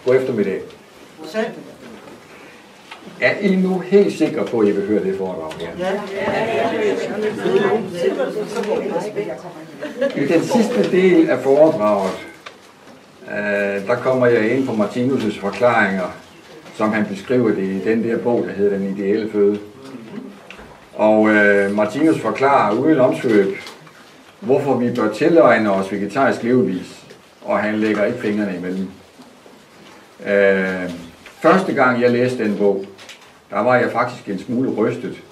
God eftermiddag. Er I nu helt sikre på, at I vil høre det foredrag her? Ja. I den sidste del af foredraget, der kommer jeg ind på Martinus' forklaringer, som han beskriver det i den der bog, der hedder Den ideelle føde. Og Martinus forklarer uden omsvøb, hvorfor vi bør tilegne os vegetarisk levevis, og han lægger ikke fingrene imellem. Første gang jeg læste den bog, der var jeg faktisk en smule rystet,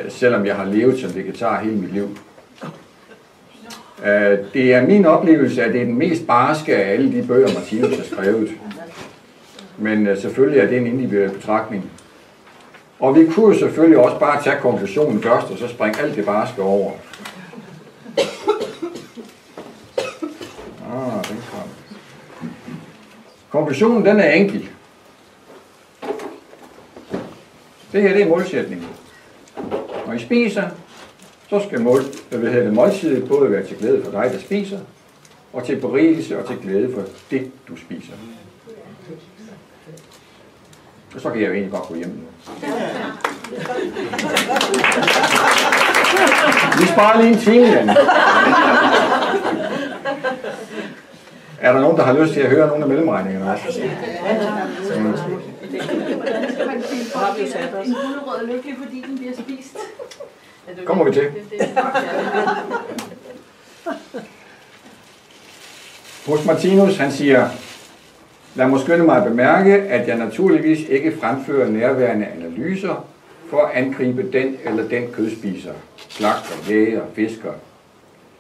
selvom jeg har levet som vegetar hele mit liv. Det er min oplevelse, at det er den mest barske af alle de bøger, Martinus har skrevet. Men selvfølgelig er det en individuel betragtning. Og vi kunne jo selvfølgelig også bare tage konklusionen først, og så springe alt det barske over. Den kom. Konklusionen, den er enkel. Det her, det er målsætningen. Når I spiser, så skal måltidet både være til glæde for dig, der spiser, og til berigelse og til glæde for det, du spiser. Og så kan jeg jo egentlig godt gå hjem nu. Vi sparer lige en time, Jan. Er der nogen, der har lyst til at høre nogle af mellemregningerne også? En gulerod er lykkelig, fordi den bliver spist. Kommer vi til. Hos Martinus, han siger, lad mig skynde mig at bemærke, at jeg naturligvis ikke fremfører nærværende analyser for at angribe den eller den kødspiser, slagter, jæger, fisker.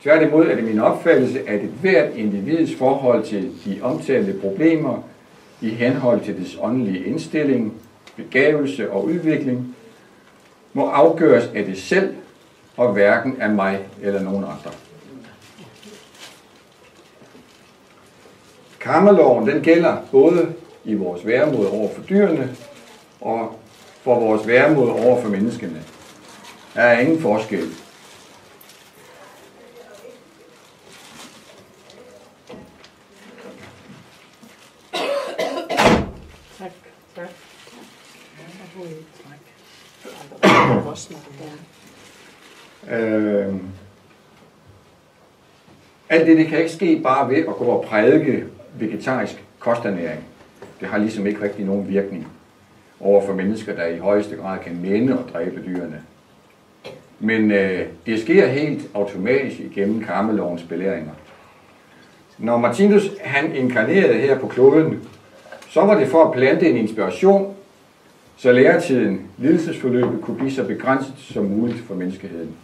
Tværtimod er det min opfattelse, at et hvert individs forhold til de omtalte problemer i henhold til dets åndelige indstilling, begavelse og udvikling, må afgøres af det selv og hverken af mig eller nogen andre. Karmaloven, den gælder både i vores væremåde over for dyrene og for vores væremåde over for menneskene. Der er ingen forskel. Alt det kan ikke ske bare ved at gå og prædike vegetarisk kosternæring. Det har ligesom ikke rigtig nogen virkning over for mennesker, der i højeste grad kan mænde og dræbe dyrene. Men det sker helt automatisk igennem karmelovens belæringer. Når Martinus han inkarnerede her på kloden, så var det for at plante en inspiration, så læretiden, lidelsesforløbet, kunne blive så begrænset som muligt for menneskeheden.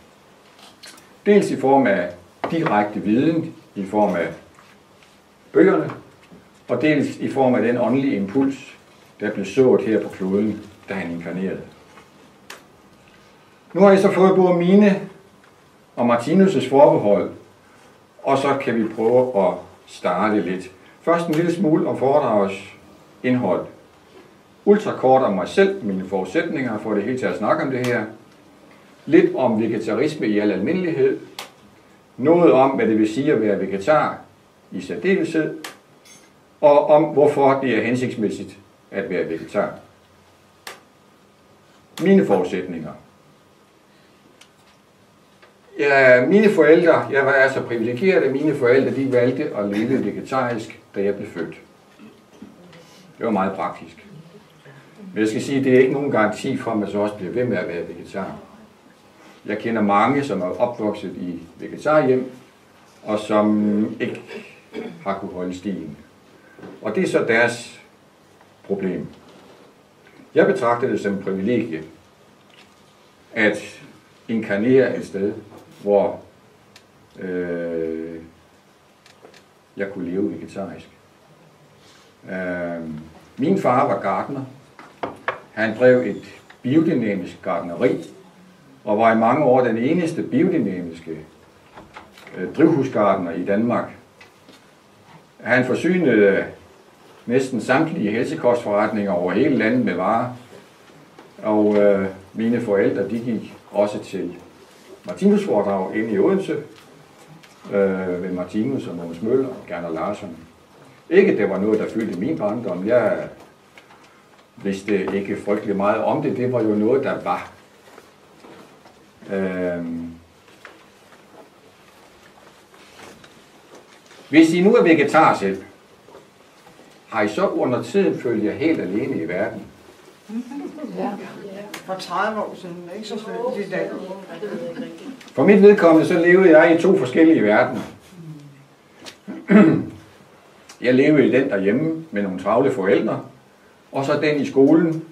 Dels i form af direkte viden, i form af bøgerne, og dels i form af den åndelige impuls, der blev sået her på kloden, da han inkarnerede. Nu har I så fået både mine og Martinus' forbehold, og så kan vi prøve at starte lidt. Først en lille smule om foredragets indhold. Ultrakort om mig selv, mine forudsætninger for det hele til at snakke om det her. Lidt om vegetarisme i al almindelighed. Noget om, hvad det vil sige at være vegetar i særdeleshed. Og om, hvorfor det er hensigtsmæssigt at være vegetar. Mine forudsætninger. Ja, mine forældre, jeg var så privilegeret, at mine forældre de valgte at leve vegetarisk, da jeg blev født. Det var meget praktisk. Men jeg skal sige, at det er ikke nogen garanti for, at man så også bliver ved med at være vegetar. Jeg kender mange, som er opvokset i vegetarhjem, og som ikke har kunnet holde stilen. Og det er så deres problem. Jeg betragter det som en privilegie at inkarnere et sted, hvor jeg kunne leve vegetarisk. Min far var gartner. Han drev et biodynamisk gartneri, og var i mange år den eneste biodynamiske drivhusgartner i Danmark. Han forsynede næsten samtlige helsekostforretninger over hele landet med varer, og mine forældre de gik også til Martinus-foredrag inde i Odense, ved Martinus og Mogens Møller og Gerner Larsson. Ikke det var noget, der fyldte min barndom. Jeg vidste ikke frygtelig meget om det. Det var jo noget, der var. Hvis I nu er vegetar selv, har I så under tiden følt jer helt alene i verden? Ja. For 30 år siden, ikke så svært i dag. For mit vedkommende, så levede jeg i 2 forskellige verdener. Jeg levede i den derhjemme med nogle travle forældre, og så den i skolen.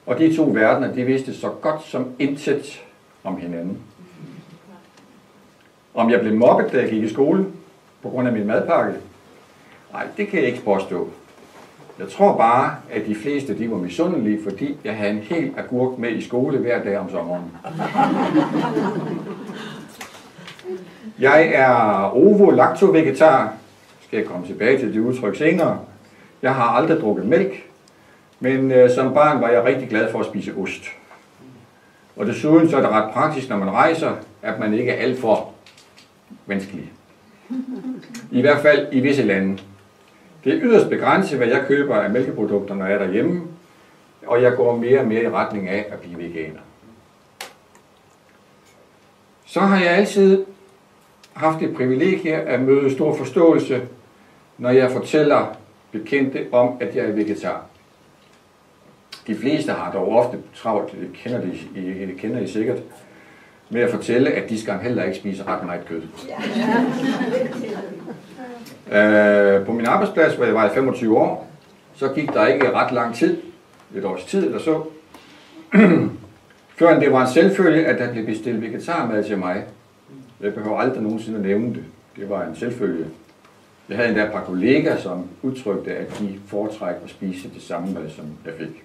Og de 2 verdener, de vidste så godt som intet om hinanden. Om jeg blev mobbet, da jeg gik i skole, på grund af min madpakke? Nej, det kan jeg ikke påstå. Jeg tror bare, at de fleste de var misundelige, fordi jeg havde en hel agurk med i skole hver dag om sommeren. Jeg er ovo-lacto-vegetar. Skal jeg komme tilbage til det udtryk senere. Jeg har aldrig drukket mælk, men som barn var jeg rigtig glad for at spise ost. Og desuden så er det ret praktisk, når man rejser, at man ikke er alt for vanskelig. I hvert fald i visse lande. Det er yderst begrænset, hvad jeg køber af mælkeprodukter, når jeg er derhjemme, og jeg går mere og mere i retning af at blive veganer. Så har jeg altid haft det privilegie at møde stor forståelse, når jeg fortæller bekendte om, at jeg er vegetar. De fleste har dog ofte travlt, det kender I sikkert, med at fortælle, at de skal heller ikke spise ret meget kød. På min arbejdsplads, hvor jeg var i 25 år, så gik der ikke ret lang tid, et års tid eller så, før det var en selvfølge, at der blev bestilt vegetarmad til mig. Jeg behøver aldrig nogensinde at nævne det. Det var en selvfølge. Jeg havde endda et par kollegaer, som udtrykte, at de foretrækker at spise det samme mad, som jeg fik.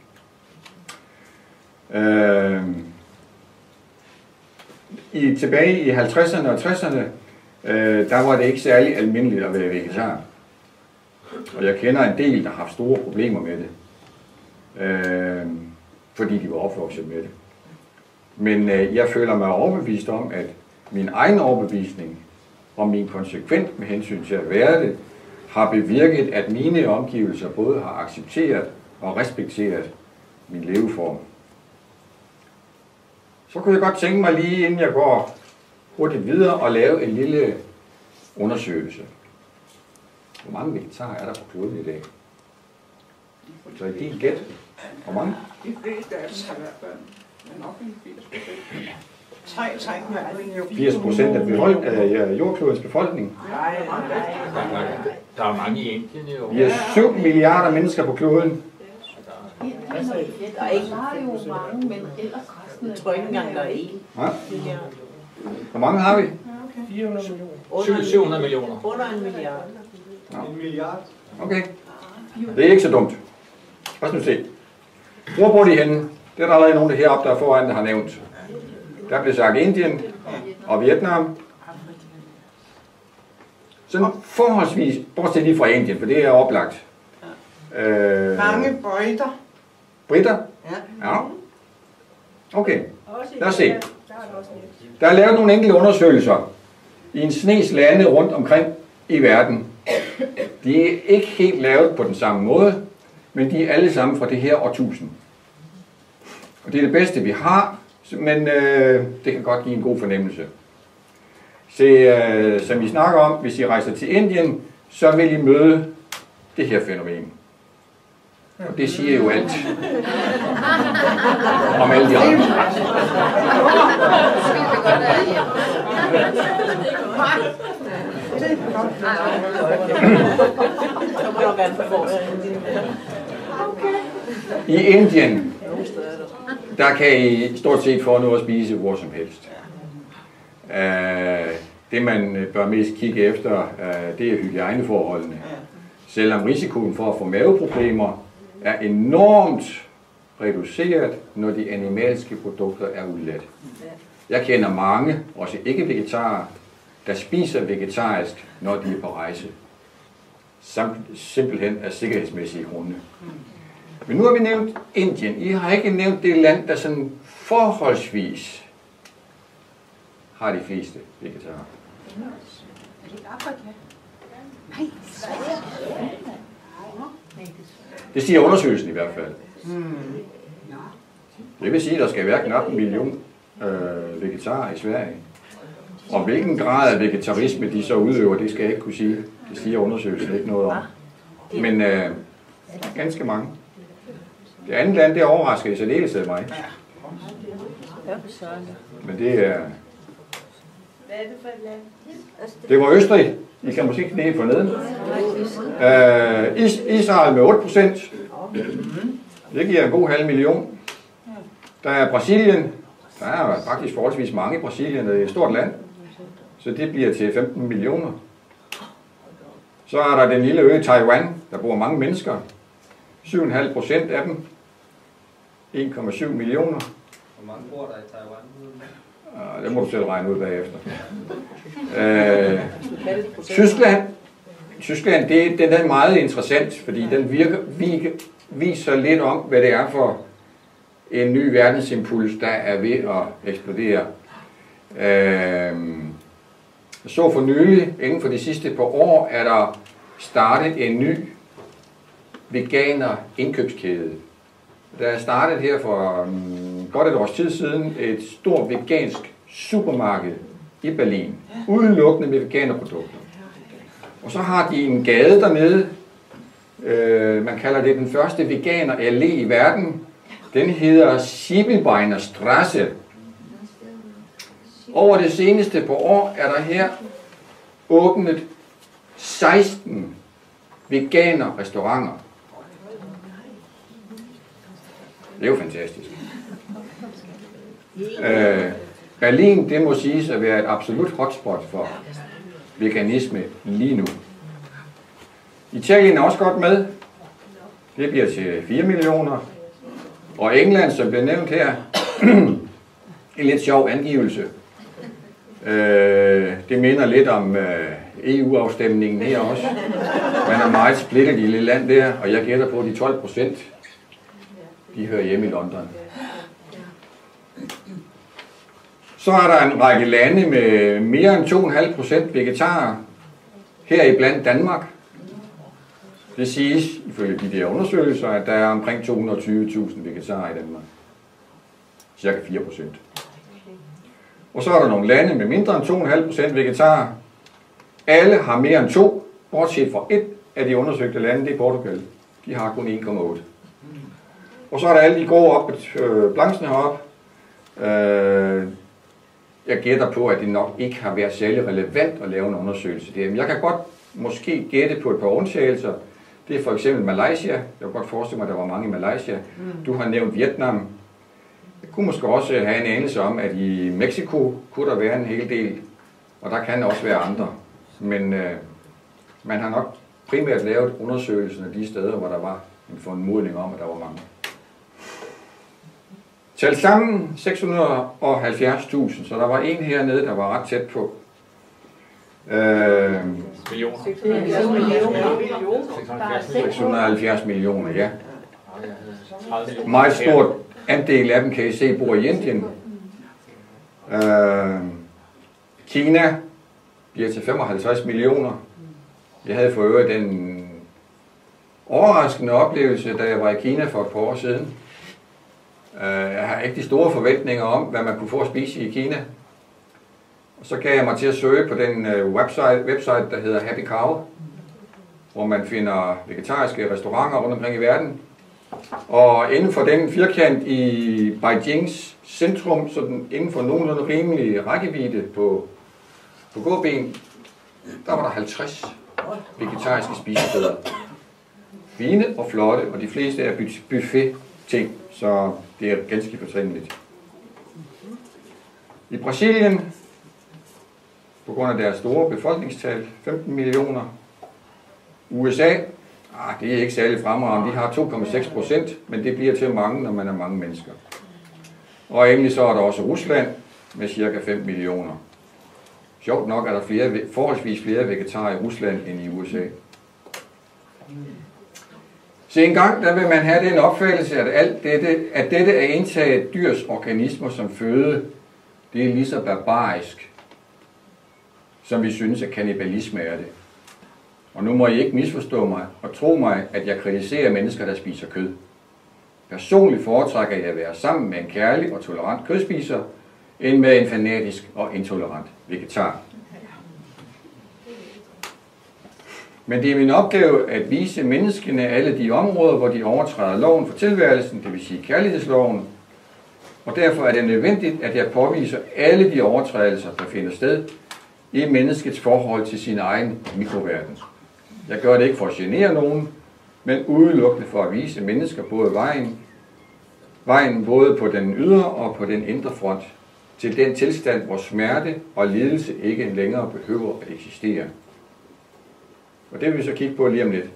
Tilbage i 50'erne og 60'erne, der var det ikke særlig almindeligt at være vegetar. Og jeg kender en del, der har haft store problemer med det. Fordi de var opvokset med det. Men jeg føler mig overbevist om, at min egen overbevisning og min konsekvent med hensyn til at være det, har bevirket, at mine omgivelser både har accepteret og respekteret min leveform. Så kunne jeg godt tænke mig lige, inden jeg går hurtigt videre, og lave en lille undersøgelse. Hvor mange vegetarer er der på kloden i dag? Så i din gæt, hvor mange? De fleste af os har været børn, men nok en 80%. 80% af jordklodens befolkning. Nej. Der er mange i Indien jo. Vi er 7 milliarder mennesker på kloden. Der er ikke jo mange, men ellers resten. Jeg tror ikke engang, der er en. Ja. Hvor mange har vi? 400 millioner. 700 millioner. Under en milliard. Ja. En milliard. Okay. Det er ikke så dumt. Lad os nu se. Hvor bor de henne? Det er der allerede nogen der heroppe, der foran, der har nævnt. Der blev sagt Indien og Vietnam. Sådan forholdsvis, bortset lige fra Indien, for det er oplagt. Mange briter. Briter? Ja. Ja. Okay. Lad os se. Der er lavet nogle enkelte undersøgelser i en snes lande rundt omkring i verden. De er ikke helt lavet på den samme måde, men de er alle sammen fra det her årtusind. Og det er det bedste, vi har, men det kan godt give en god fornemmelse. Så som I snakker om, hvis I rejser til Indien, så vil I møde det her fænomen. Og det siger jo alt om alle de andre. I Indien, der kan I stort set få noget at spise hvor som helst. Det man bør mest kigge efter, det er hygiejneforholdene. Selvom risikoen for at få maveproblemer er enormt reduceret, når de animalske produkter er udladt. Jeg kender mange, også ikke-vegetarer, der spiser vegetarisk, når de er på rejse. Simpelthen af sikkerhedsmæssige grunde. Men nu har vi nævnt Indien. I har ikke nævnt det land, der sådan forholdsvis har de fleste vegetarer. Det siger undersøgelsen i hvert fald. Det vil sige, at der skal være knap 1 million vegetarer i Sverige. Og hvilken grad af vegetarisme de så udøver, det skal jeg ikke kunne sige. Det siger undersøgelsen ikke noget om. Men ganske mange. Det andet land, det overrasker i særdeleshed mig. Men det er... Hvad er det for et land? Det var Østrig. I kan måske knæbe for neden. Israel med 8%. Det giver en god 500.000. Der er Brasilien. Der er faktisk forholdsvis mange i Brasilien. Det er et stort land. Så det bliver til 15 millioner. Så er der den lille ø Taiwan. Der bor mange mennesker. 7,5% af dem. 1,7 millioner. Hvor mange bor der i Taiwan? Det må du selv regne ud bagefter. Tyskland, den er meget interessant, fordi den viser lidt om, hvad det er for en ny verdensimpuls, der er ved at eksplodere. Så for nylig, inden for de sidste par år, er der startet en ny veganer indkøbskæde. Der er startet her for godt et års tid siden et stort vegansk supermarked i Berlin, udelukkende med veganerprodukter. Og så har de en gade dernede, man kalder det den første veganer allé i verden. Den hedder Schiebelbeiner Straße. Over det seneste par år er der her åbnet 16 veganer restauranter. Det er jo fantastisk. Berlin, det må siges at være et absolut hotspot for veganisme lige nu. Italien er også godt med. Det bliver til 4 millioner. Og England, som bliver nævnt her, en lidt sjov angivelse. Det minder lidt om EU-afstemningen her også. Man er meget splittet i lille land der, og jeg gætter på, at de 12%, de hører hjemme i London. Så er der en række lande med mere end 2,5% vegetarer, heriblandt Danmark. Det siges, ifølge de der undersøgelser, at der er omkring 220.000 vegetarer i Danmark. Cirka 4%. Og så er der nogle lande med mindre end 2,5% vegetarer. Alle har mere end 2, bortset fra et af de undersøgte lande, det er Portugal. De har kun 1,8. Og så er der alle de gode blancene heroppe. Jeg gætter på, at det nok ikke har været særlig relevant at lave en undersøgelse der. Men jeg kan godt måske gætte på et par undtagelser. Det er for eksempel Malaysia. Jeg kan godt forestille mig, at der var mange i Malaysia. Du har nævnt Vietnam. Jeg kunne måske også have en anelse om, at i Mexico kunne der være en hel del. Og der kan også være andre. Men man har nok primært lavet undersøgelsen af de steder, hvor der var en formodning om, at der var mange. Talt sammen 670.000, så der var en hernede, der var ret tæt på. Millioner. 670 millioner, ja. Meget stort andel af dem, kan I se, bor i Indien. Kina bliver til 55 millioner. Jeg havde for øvrigt den overraskende oplevelse, da jeg var i Kina for et par år siden. Jeg har ikke de store forventninger om, hvad man kunne få at spise i Kina. Og så gav jeg mig til at søge på den website, der hedder Happy Cow, hvor man finder vegetariske restauranter rundt omkring i verden. Og inden for den firkant i Beijings centrum, så den inden for nogenlunde rimelig rækkevidde på gåben, der var der 50 vegetariske spisesteder. Fine og flotte, og de fleste er buffet-ting, så det er ganske fortrindeligt. I Brasilien, på grund af deres store befolkningstal, 15 millioner. USA, det er ikke særlig fremragende, de har 2,6%, men det bliver til mange, når man er mange mennesker. Og endelig så er der også Rusland med cirka 5 millioner. Sjovt nok er der forholdsvis flere vegetarer i Rusland end i USA. Så engang der vil man have den opfattelse, at dette at indtage dyrs organismer som føde, det er lige så barbarisk som vi synes, at kannibalisme er det. Og nu må I ikke misforstå mig og tro mig, at jeg kritiserer mennesker, der spiser kød. Personligt foretrækker jeg at være sammen med en kærlig og tolerant kødspiser, end med en fanatisk og intolerant vegetar. Men det er min opgave at vise menneskene alle de områder, hvor de overtræder loven for tilværelsen, det vil sige kærlighedsloven, og derfor er det nødvendigt, at jeg påviser alle de overtrædelser, der finder sted i menneskets forhold til sin egen mikroverden. Jeg gør det ikke for at genere nogen, men udelukkende for at vise mennesker både vejen både på den ydre og på den indre front, til den tilstand, hvor smerte og lidelse ikke længere behøver at eksistere. Og det vil vi så kigge på lige om lidt.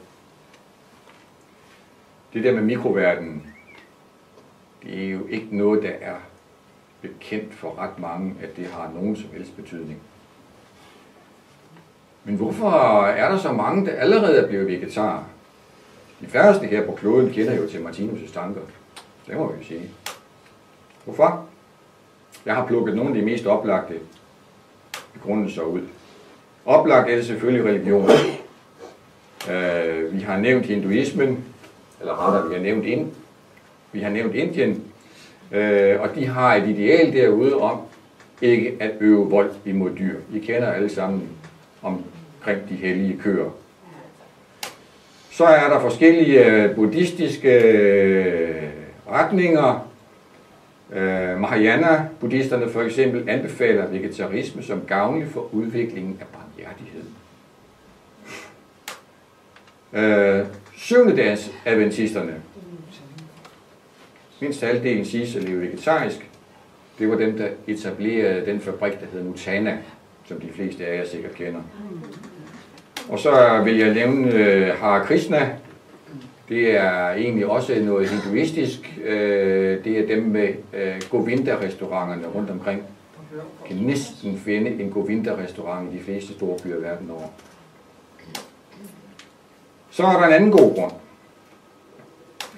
Det der med mikroverdenen, det er jo ikke noget, der er bekendt for ret mange, at det har nogen som helst betydning. Men hvorfor er der så mange, der allerede er blevet vegetarer? De færreste her på kloden kender jo til Martinus' tanker. Det må vi jo sige. Hvorfor? Jeg har plukket nogle af de mest oplagte begrundelser ud. Oplagt er det selvfølgelig religion. Vi har nævnt hinduismen, eller rettere, vi har nævnt Indien, og de har et ideal derude om ikke at øve vold imod dyr. I kender alle sammen omkring de hellige køer. Så er der forskellige buddhistiske retninger. Mahayana-buddhisterne for eksempel anbefaler vegetarisme som gavnlig for udviklingen af barmhjertighed. Syvendedags adventisterne, mindst halvdelen siges at leve vegetarisk. Det var dem, der etablerede den fabrik, der hedder Nutana, som de fleste af jer sikkert kender. Og så vil jeg nævne Hare Krishna. Det er egentlig også noget hinduistisk. Det er dem med Govinda-restauranterne rundt omkring. Man kan næsten finde en Govinda-restaurant i de fleste store byer verden over. Så er der en anden god grund.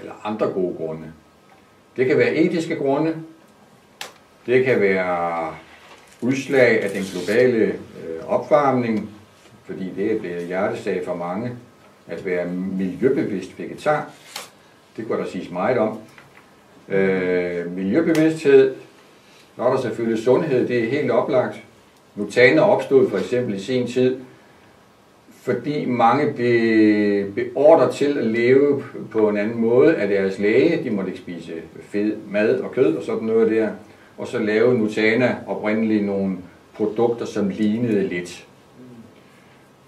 Eller andre gode grunde. Det kan være etiske grunde. Det kan være udslag af den globale opvarmning, fordi det er blevet hjertesag for mange at være miljøbevidst vegetar. Det kunne der siges meget om. Miljøbevidsthed, så er der selvfølgelig sundhed, det er helt oplagt. Nutana opstod for eksempel i sin tid, fordi mange blev beordret til at leve på en anden måde af deres læge. De måtte ikke spise fed mad og kød og sådan noget der. Og så lavede Nutana oprindeligt nogle produkter, som lignede lidt.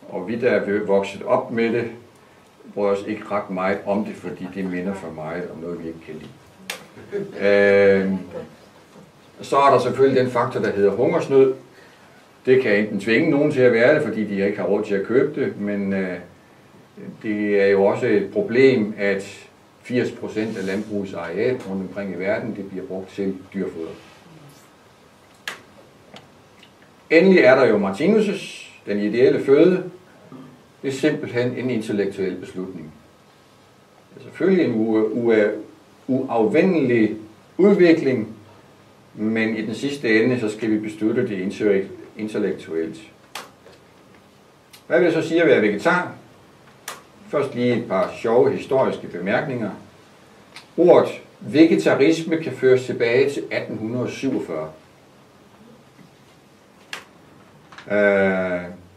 Og vi, der er vokset op med det, bryder os ikke ret meget om det, fordi det minder for meget om noget, vi ikke kan lide. Så er der selvfølgelig den faktor, der hedder hungersnød. Det kan enten tvinge nogen til at være det, fordi de ikke har råd til at købe det, men det er jo også et problem, at 80% af landbrugets areal rundt omkring i verden, det bliver brugt til dyrfoder. Endelig er der jo Martinus' den ideelle føde. Det er simpelthen en intellektuel beslutning. Det er selvfølgelig en uafvendelig udvikling, men i den sidste ende, så skal vi beslutte det intellektuelt. Hvad vil jeg så sige at være vegetar? Først lige et par sjove historiske bemærkninger. Ordet vegetarisme kan føres tilbage til 1847.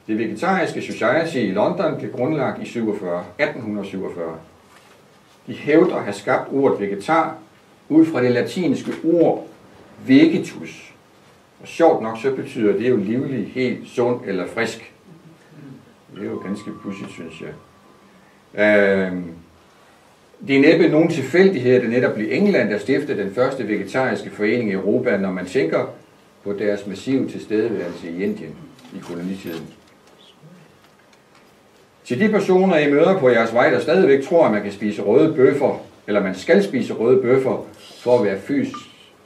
Det vegetariske Society i London blev grundlagt i 1847. De hævder at have skabt ordet vegetar ud fra det latinske ord vegetus. Og sjovt nok så betyder det jo livlig, helt sund eller frisk. Det er jo ganske pudsigt, synes jeg. Det er næppe nogen tilfældighed, at det netop blev England, der stiftede den første vegetariske forening i Europa, når man tænker på deres massive tilstedeværelse i Indien i kolonitiden. Til de personer, I møder på jeres vej, der stadigvæk tror, at man kan spise røde bøffer, eller man skal spise røde bøffer for at være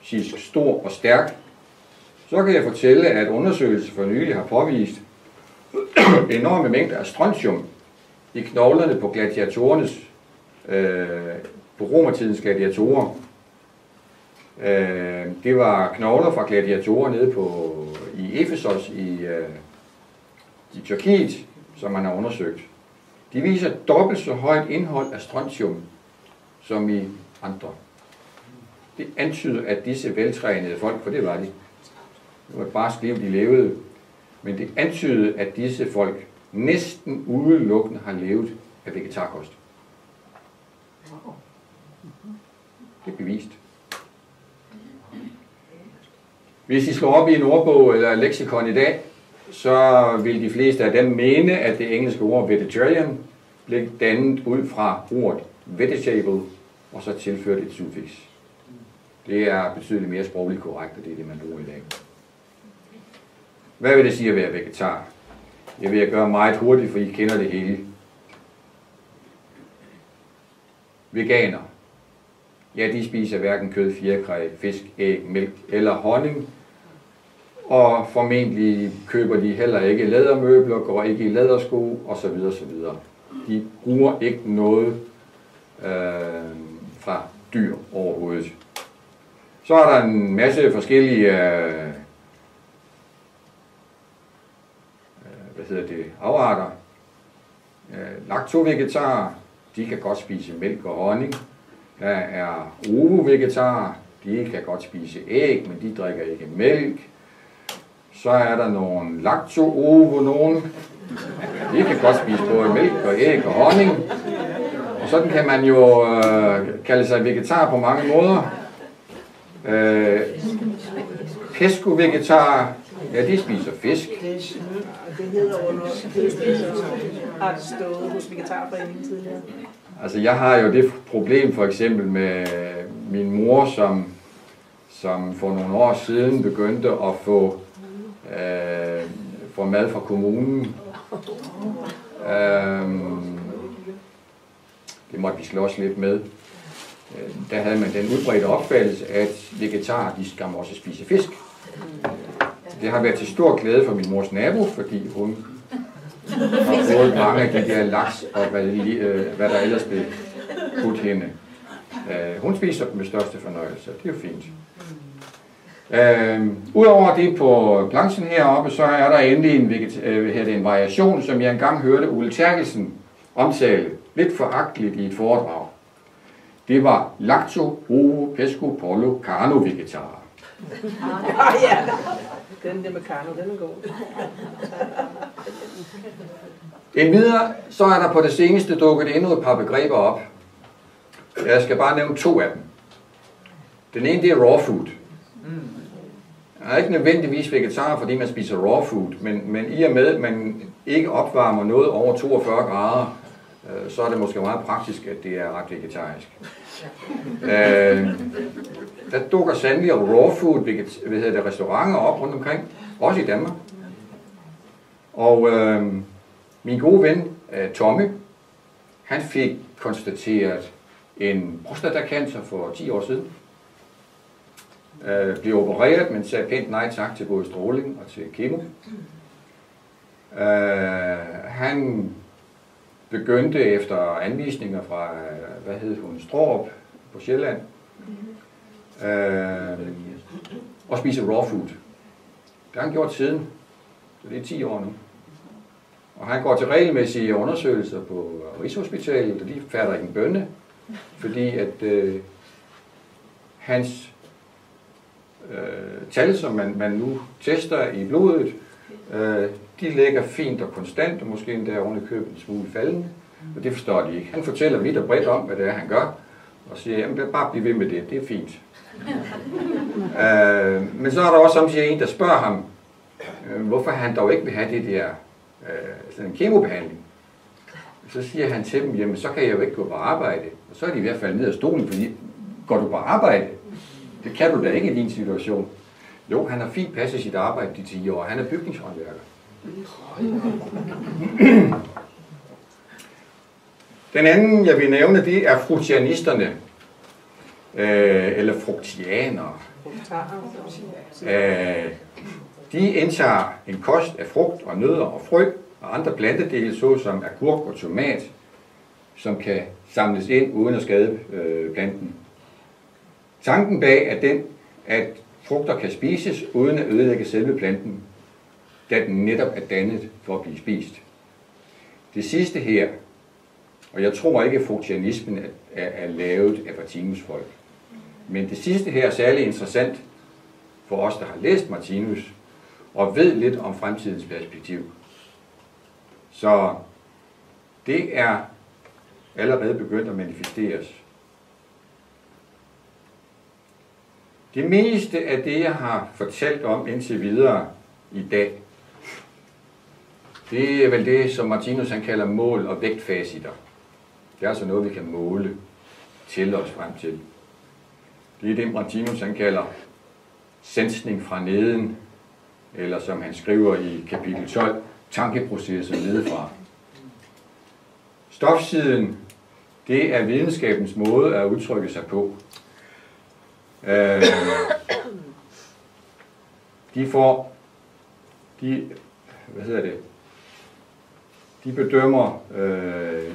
fysisk stor og stærk, så kan jeg fortælle, at undersøgelser for nylig har påvist enorme mængder af strontium i knoglerne på gladiatorernes, på romertidens gladiatorer. Det var knogler fra gladiatorer nede i Efesos i Tyrkiet, som man har undersøgt, de viser dobbelt så højt indhold af strontium som i andre. Det antyder, at disse veltrænede folk, for det var de, det var et barskt liv, de levede, men det antyder, at disse folk næsten udelukkende har levet af vegetarkost. Det er bevist. Hvis I slår op i en ordbog eller leksikon i dag, så vil de fleste af dem mene, at det engelske ord vegetarian blev dannet ud fra ordet vegetable, og så tilført et suffiks. Det er betydeligt mere sprogligt korrekt, og det er det, man bruger i dag. Hvad vil det sige at være vegetar? Jeg vil gøre meget hurtigt, for I kender det hele. Veganer. Ja, de spiser hverken kød, fjerkræ, fisk, æg, mælk eller honning. Og formentlig køber de heller ikke lædermøbler, går ikke i lædersko osv. osv. De bruger ikke noget fra dyr overhovedet. Så er der en masse forskellige afarter. Laktovegetarer, de kan godt spise mælk og honning. Der er ovo-vegetarer, de kan godt spise æg, men de drikker ikke mælk. Så er der nogle lacto-ovo, nogen. De kan godt spise både mælk og æg og honning. Og sådan kan man jo kalde sig vegetar på mange måder. Pesco-vegetarer, ja, de spiser fisk. Det hedder under har det stået hos Vegetarforeningen tidligere. Altså, jeg har jo det problem for eksempel med min mor, som for nogle år siden begyndte at få mad fra kommunen. Det måtte vi slås lidt med. Der havde man den udbredte opfattelse, at vegetarer, de skal også spise fisk. Det har været til stor glæde for min mors nabo, fordi hun har fået mange af de der laks og hvad der ellers blev putt hende. Hun spiser dem med største fornøjelse, det er jo fint. Udover det på planchen heroppe, så er der endelig en variation, som jeg engang hørte Ole Terkelsen omtale lidt foragteligt i et foredrag. Det var lacto, ovo, pesco, pollo, carno vegetarer. Ja, den der med carno, den er god. Endvidere, så er der på det seneste dukket endnu et par begreber op. Jeg skal bare nævne 2 af dem. Den ene, det er raw food. Jeg er ikke nødvendigvis vegetar, fordi man spiser raw food, men i og med, at man ikke opvarmer noget over 42 grader, så er det måske meget praktisk, at det er ret vegetarisk. Der dukker sandelig raw food restauranter op rundt omkring, også i Danmark. Og min gode ven Tommy, han fik konstateret en prostatacancer for 10 år siden. Blev opereret, men sagde pænt nej tak til både stråling og til kemo. Han begyndte efter anvisninger fra, Strårup på Sjælland, at spise raw food. Det har han gjort siden, så det er 10 år nu. Og han går til regelmæssige undersøgelser på Rigshospitalet, og de fatter ikke en bønne, fordi at hans tal, som man nu tester i blodet, de ligger fint og konstant, og måske endda oven i købet en smule faldende, og det forstår de ikke. Han fortæller vidt og bredt om, hvad det er, han gør, og siger, jamen bare bliv ved med det er fint. Men så er der også samtidig en, der spørger ham, hvorfor han dog ikke vil have det der sådan en kemobehandling. Så siger han til dem, jamen så kan jeg jo ikke gå på arbejde, og så er de i hvert fald ned af stolen, fordi går du på arbejde? Det kan du da ikke i din situation. Jo, han har fint passet sit arbejde de 10 år. Han er bygningshåndværker. Den anden, jeg vil nævne, det er frutianisterne. Eller fruktianere. De indtager en kost af frugt og nødder og frø og andre plantedele, såsom agurk og tomat, som kan samles ind uden at skade planten. Tanken bag er den, at frugter kan spises uden at ødelægge selve planten. da den netop er dannet for at blive spist. Det sidste her, og jeg tror ikke, at fruktianismen er lavet af Martinus folk, men det sidste her er særlig interessant for os, der har læst Martinus, og ved lidt om fremtidens perspektiv. Så det er allerede begyndt at manifesteres. Det meste af det, jeg har fortalt om indtil videre i dag, det er vel det, som Martinus han kalder mål- og vægtfacitter. Det er altså noget, vi kan måle til os frem til. Det er det, Martinus han kalder sansning fra neden, eller som han skriver i kapitel 12, tankeprocesser nedefra. Stofsiden, det er videnskabens måde at udtrykke sig på. De bedømmer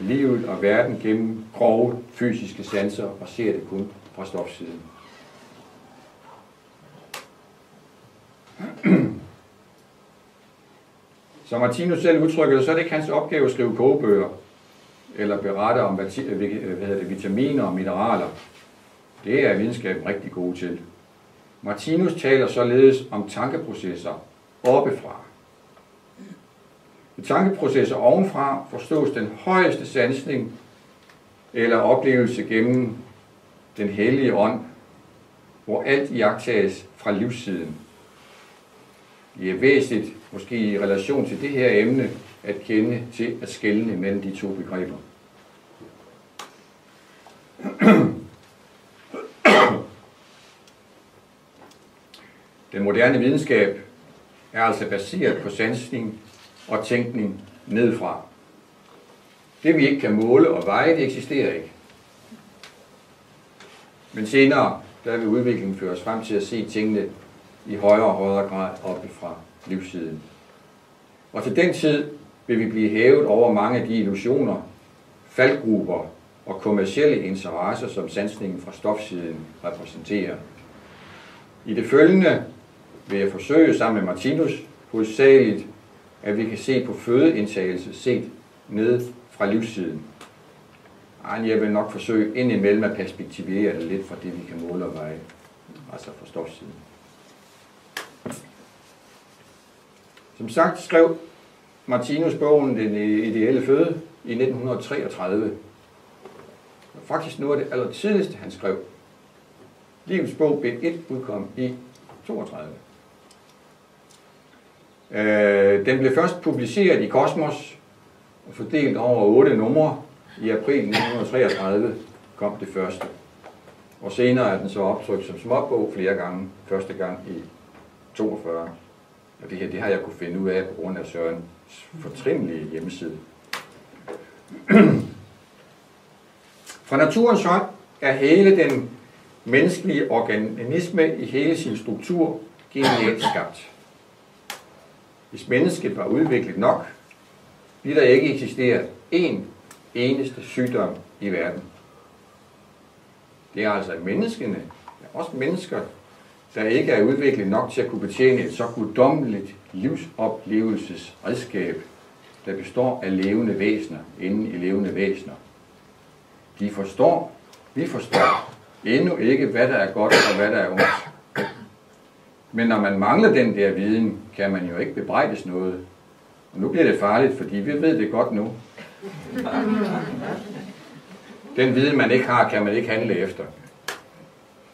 livet og verden gennem grove fysiske sanser og ser det kun fra stofsiden. Som Martinus selv udtrykker det, så er det ikke hans opgave at skrive kogebøger eller berette om vitaminer og mineraler. Det er videnskaben rigtig god til. Martinus taler således om tankeprocesser oppefra. Ved tankeprocesser ovenfra forstås den højeste sansning eller oplevelse gennem den hellige ånd, hvor alt iagttages fra livssiden. Det er væsentligt, måske i relation til det her emne, at kende til at skelne mellem de to begreber. Den moderne videnskab er altså baseret på sansning og tænkning nedefra. Det vi ikke kan måle og veje, det eksisterer ikke. Men senere, der vil udviklingen føre os frem til at se tingene i højere og højere grad oppe fra livssiden. Og til den tid vil vi blive hævet over mange af de illusioner, faldgrupper og kommercielle interesser, som sansningen fra stofsiden repræsenterer. I det følgende vil jeg forsøge sammen med Martinus hovedsageligt, at vi kan se på fødeindtagelse set ned fra livssiden. Jeg vil nok forsøge indimellem at perspektivere det lidt fra det, vi kan måle og veje, altså fra stofsiden. Som sagt skrev Martinus bogen Den ideelle føde i 1933. Faktisk noget af det allertidligste, han skrev. Livets bog, bind 1, udkom i 32. Den blev først publiceret i Kosmos og fordelt over 8 numre. I april 1933 kom det første. Og senere er den så optrykt som småbog flere gange. Første gang i 42. Og det har jeg kunne finde ud af på grund af Sørens fortrindelige hjemmeside. Fra naturens hånd er hele den menneskelige organisme i hele sin struktur genialt skabt. Hvis mennesket var udviklet nok, ville der ikke eksistere en eneste sygdom i verden. Det er altså menneskene, også mennesker, der ikke er udviklet nok til at kunne betjene et så guddommeligt livsoplevelsesredskab, der består af levende væsener inden i levende væsener. Vi forstår endnu ikke, hvad der er godt og hvad der er ondt. Men når man mangler den der viden, kan man jo ikke bebrejdes noget. Og nu bliver det farligt, fordi vi ved det godt nu. Den viden, man ikke har, kan man ikke handle efter.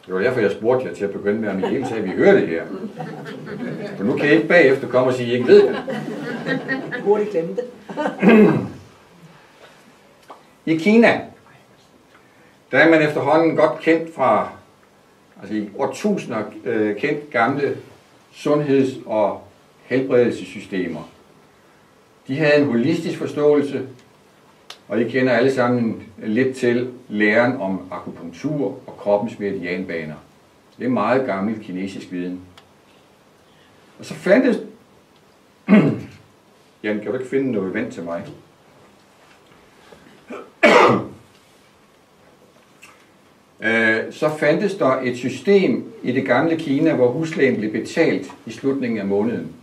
Det var derfor, jeg spurgte jer til at begynde med, om I hele taget vi hører det her. For nu kan I ikke bagefter komme og sige, at I ikke ved det. Hurtigt glemme det. I Kina, der er man efterhånden godt kendt fra, altså i årtusinder kendt gamle sundheds- og helbredelsessystemer. De havde en holistisk forståelse, og I kender alle sammen lidt til læren om akupunktur og kroppens meridianbaner. Det er meget gammel kinesisk viden. Og så fandtes... Jan, kan du ikke finde noget vand til mig? Så fandtes der et system i det gamle Kina, hvor huslægen blev betalt i slutningen af måneden.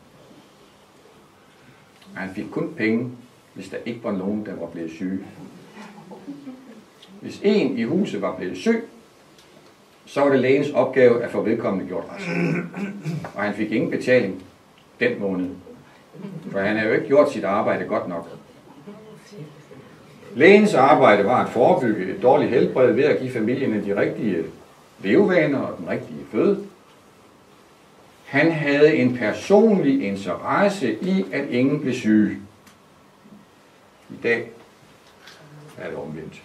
Og han fik kun penge, hvis der ikke var nogen, der var blevet syge. Hvis en i huset var blevet syg, så var det lægens opgave at få vedkommende gjort rask. Og han fik ingen betaling den måned. For han havde jo ikke gjort sit arbejde godt nok. Lægens arbejde var at forebygge et dårligt helbred ved at give familierne de rigtige levevaner og den rigtige føde. Han havde en personlig interesse i, at ingen blev syge. I dag er det omvendt.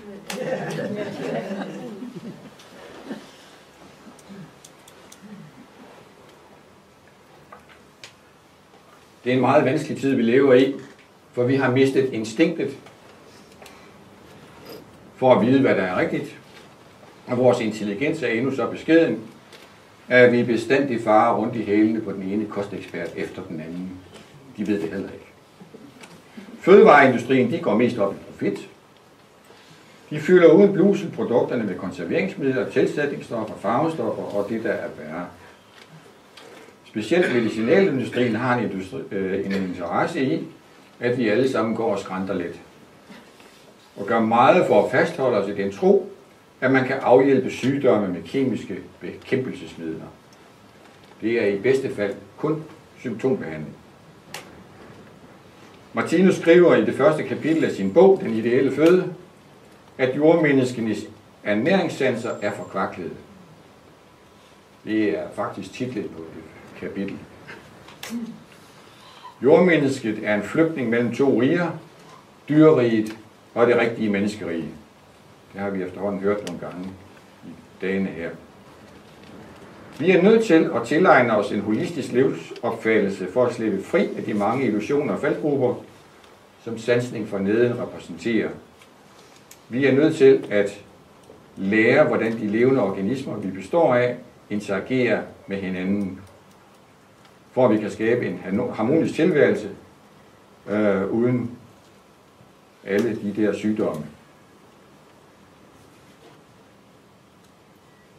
Det er en meget vanskelig tid, vi lever i, for vi har mistet instinktet for at vide, hvad der er rigtigt. Og vores intelligens er endnu så beskeden, at vi bestandig farer rundt i hælene på den ene kostekspert efter den anden. De ved det heller ikke. Fødevareindustrien, de går mest op i profit. De fylder uden blusel produkterne med konserveringsmidler, tilsætningsstoffer, farvestoffer og det, der er værre. Specielt medicinalindustrien har en interesse i, at vi alle sammen går og skrænter lidt. Og gør meget for at fastholde os i den tro, at man kan afhjælpe sygdomme med kemiske bekæmpelsesmidler. Det er i bedste fald kun symptombehandling. Martinus skriver i det første kapitel af sin bog, Den ideelle føde, at jordmenneskenes ernæringssanser er forkvaklede. Det er faktisk titlen på det kapitel. Jordmennesket er en flygtning mellem to riger, dyreriget og det rigtige menneskerige. Det har vi efterhånden hørt nogle gange i dagene her. Vi er nødt til at tilegne os en holistisk livsopfattelse for at slippe fri af de mange illusioner og faldgrupper, som sansning for neden repræsenterer. Vi er nødt til at lære, hvordan de levende organismer, vi består af, interagerer med hinanden, for at vi kan skabe en harmonisk tilværelse uden alle de der sygdomme.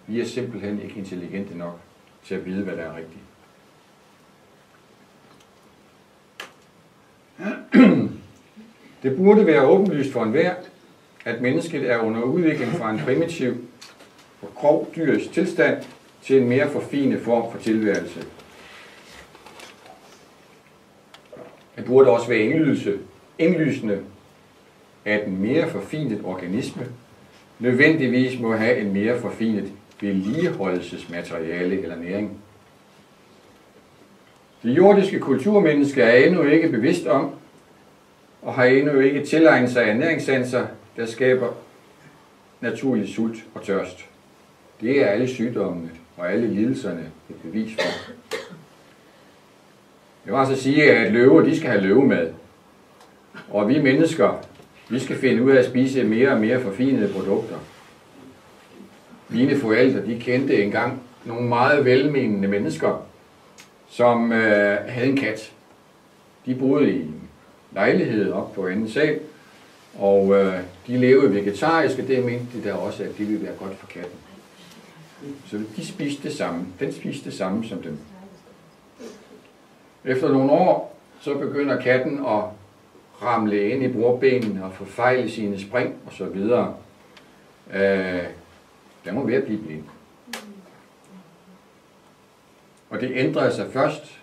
Vi er simpelthen ikke intelligente nok til at vide, hvad der er rigtigt. Det burde være åbenlyst for enhver, at mennesket er under udvikling fra en primitiv og grov dyrisk tilstand til en mere forfinet form for tilværelse. Det burde også være indlysende, at en mere forfinet organisme nødvendigvis må have en mere forfinet vedligeholdelsesmateriale eller næring. De jordiske kulturmennesker er endnu ikke bevidst om, og har endnu ikke tilegnet sig ernæringssanser, der skaber naturlig sult og tørst. Det er alle sygdommene og alle lidelserne et bevis for. Jeg vil altså sige, at løver, de skal have løvemad. Og vi mennesker, vi skal finde ud af at spise mere og mere forfinede produkter. Mine forældre, de kendte engang nogle meget velmenende mennesker, som havde en kat. De boede i en lejlighed op på anden sal, og de levede vegetarisk, og det mente de der også, at det ville være godt for katten. Så de spiste det samme. Den spiste det samme som dem. Efter nogle år, så begynder katten at ramle ind i bordbenene og forfejle sine spring og så videre. Den må ved at blive blind. Og det ændrede sig først,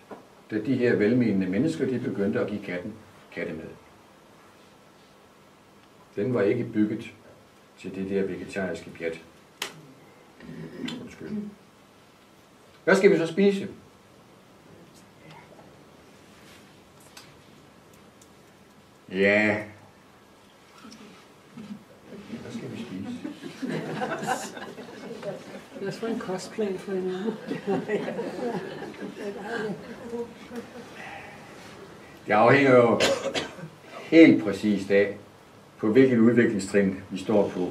da de her velmenende mennesker, de begyndte at give katten kattemad. Den var ikke bygget til det der vegetariske pjat. Undskyld. Hvad skal vi så spise? Ja. Hvad skal vi spise? Lad os få en kostplan for en uge. Det afhænger jo helt præcist af, på hvilket udviklingstrin vi står på.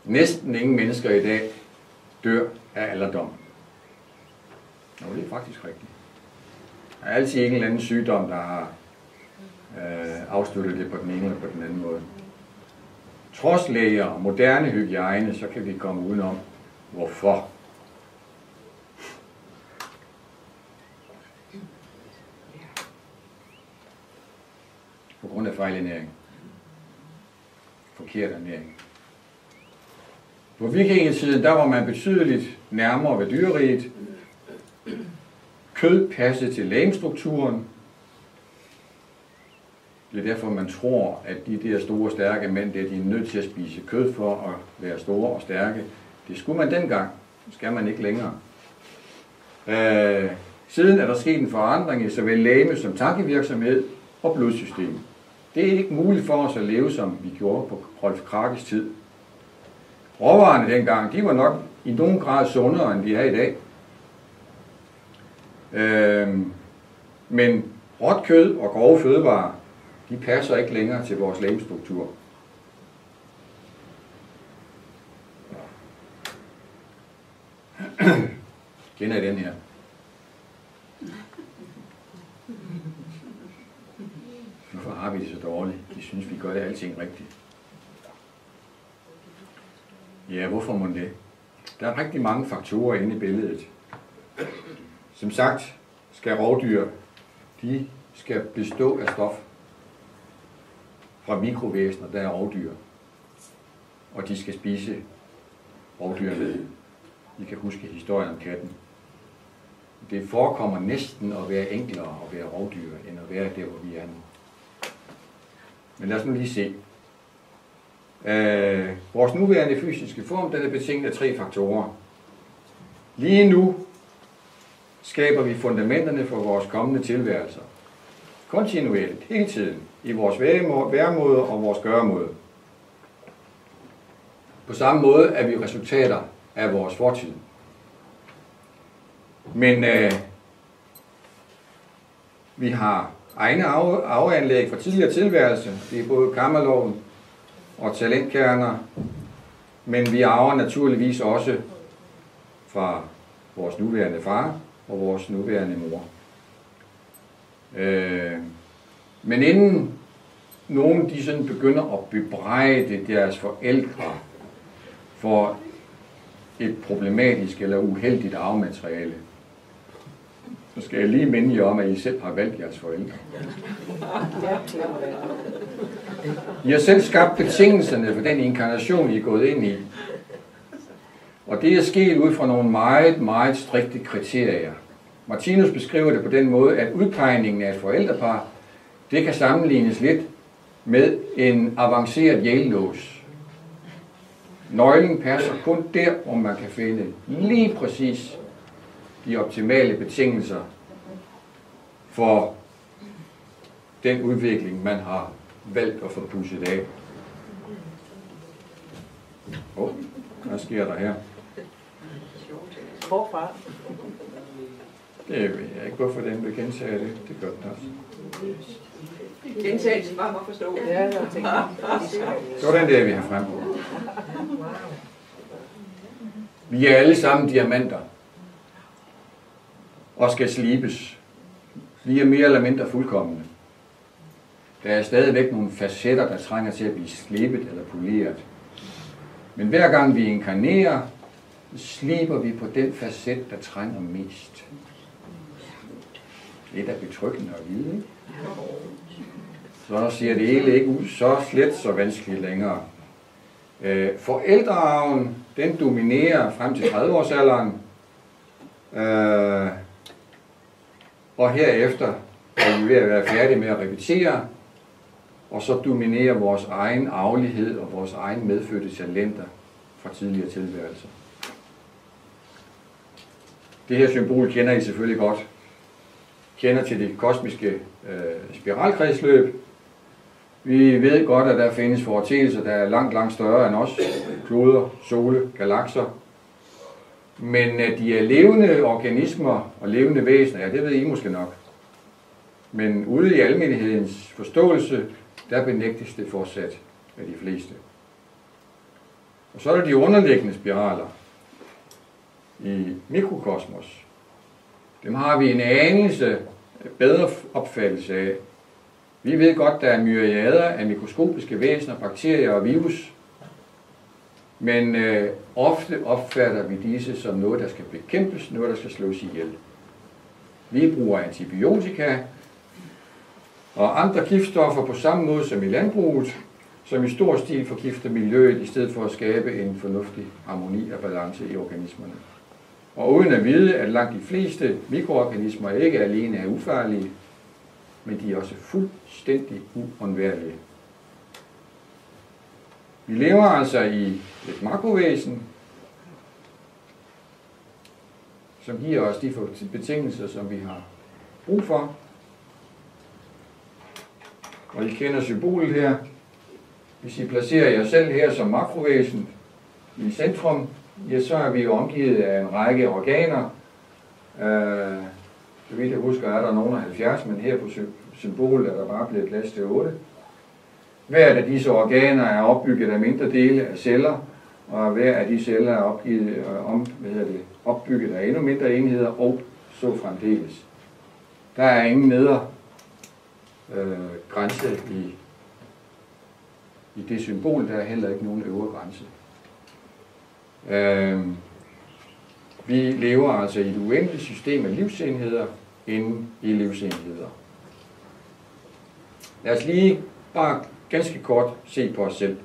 Næsten ingen mennesker i dag dør af alderdom. Og det er faktisk rigtigt. Der er altid en eller anden sygdom, der har afsluttet det på den ene eller på den anden måde. Trods læger og moderne hygiejne, så kan vi komme udenom, hvorfor. på grund af fejlernæring. Forkert ernæring. På vikingetiden, der var man betydeligt nærmere ved dyreriget. Kød passede til legemstrukturen. Det er derfor, man tror, at de der store, stærke mænd, de er nødt til at spise kød for at være store og stærke. Det skulle man dengang. Det skal man ikke længere. Siden er der sket en forandring i såvel legeme som tankevirksomhed og blodsystem. Det er ikke muligt for os at leve, som vi gjorde på Rolf Krakes tid. Råvarerne dengang, de var nok i nogen grad sundere, end de er i dag. Men råt kød og grove fødevarer, de passer ikke længere til vores legemstruktur. Kender I den her? Hvorfor har vi det så dårligt? Vi synes, vi gør det alting rigtigt. Ja, hvorfor må det? Der er rigtig mange faktorer inde i billedet. Som sagt skal rovdyr, de skal bestå af stof fra mikrovæsener, der er rovdyr. Og de skal spise rovdyrene. I kan huske historien om katten. Det forekommer næsten at være enklere at være rovdyr, end at være der, hvor vi er nu. Men lad os nu lige se. Vores nuværende fysiske form, den er betinget af 3 faktorer. Lige nu skaber vi fundamenterne for vores kommende tilværelser. Kontinuerligt, hele tiden, i vores væremåde og vores gøremåde. På samme måde er vi resultater af vores fortid. Men vi har egne arveanlæg fra tidligere tilværelse. Det er både kammerloven og talentkerner. Men vi arver naturligvis også fra vores nuværende far og vores nuværende mor. Men inden nogen de sådan begynder at bebrejde deres forældre for et problematisk eller uheldigt arvemateriale, så skal jeg lige minde jer om, at I selv har valgt jeres forældre. I har selv skabt betingelserne for den inkarnation, I er gået ind i. Og det er sket ud fra nogle meget, meget strikte kriterier. Martinus beskriver det på den måde, at udpegningen af et forældrepar, det kan sammenlignes lidt med en avanceret jællås. Nøglen passer kun der, hvor man kan finde lige præcis de optimale betingelser for den udvikling, man har valgt at få pusset af. Hvad sker der her? Hvorfra? Det ved jeg ikke, hvorfor den vil gentage det. Det gør den også. Gentagelsen bare må forstå. Ja, jeg tænker. Så den der, vi har frem. Vi er alle sammen diamanter. Og skal slibes. Vi er mere eller mindre fuldkomne. Der er stadigvæk nogle facetter, der trænger til at blive slibet eller poleret. Men hver gang vi inkarnerer, sliber vi på den facet, der trænger mest. Det er da betryggende at vide, ikke? Så ser det hele ikke ud så slet så vanskeligt længere. Forældrearven, den dominerer frem til 30-årsalderen. Og herefter er vi ved at være færdige med at repetere. Og så dominerer vores egen arvelighed og vores egen medfødte talenter fra tidligere tilværelser. Det her symbol kender I selvfølgelig godt. Kender til det kosmiske spiralkredsløb. Vi ved godt, at der findes foreteelser, der er langt, langt større end os. Kloder, sole, galakser. Men de er levende organismer og levende væsener, ja, det ved I måske nok. Men ude i almenighedens forståelse, der benægtes det fortsat af de fleste. Og så er der de underliggende spiraler i mikrokosmos. Dem har vi en anelse bedre opfattelse af. Vi ved godt, der er myriader af mikroskopiske væsener, bakterier og virus. Men ofte opfatter vi disse som noget, der skal bekæmpes, noget, der skal slås ihjel. Vi bruger antibiotika, og andre giftstoffer på samme måde som i landbruget, som i stor stil forgifter miljøet i stedet for at skabe en fornuftig harmoni og balance i organismerne. Og uden at vide, at langt de fleste mikroorganismer ikke alene er ufarlige, men de er også fuldstændig uundværlige. Vi lever altså i et makrovæsen, som giver os de betingelser, som vi har brug for. Og I kender symbolet her. Hvis I placerer jer selv her som makrovæsen i centrum, ja, så er vi jo omgivet af en række organer. Så vidt jeg husker, er der nogen af 70, men her på symbolet er der bare blevet plads til 8. Hver af disse organer er opbygget af mindre dele af celler, og hver af de celler er opbygget af endnu mindre enheder, og så fremdeles. Der er ingen nedre grænse i det symbol, der er heller ikke nogen øvre grænse. Vi lever altså i et uendeligt system af livsenheder inden i livsenheder. Lad os lige bare ganske kort se på os selv.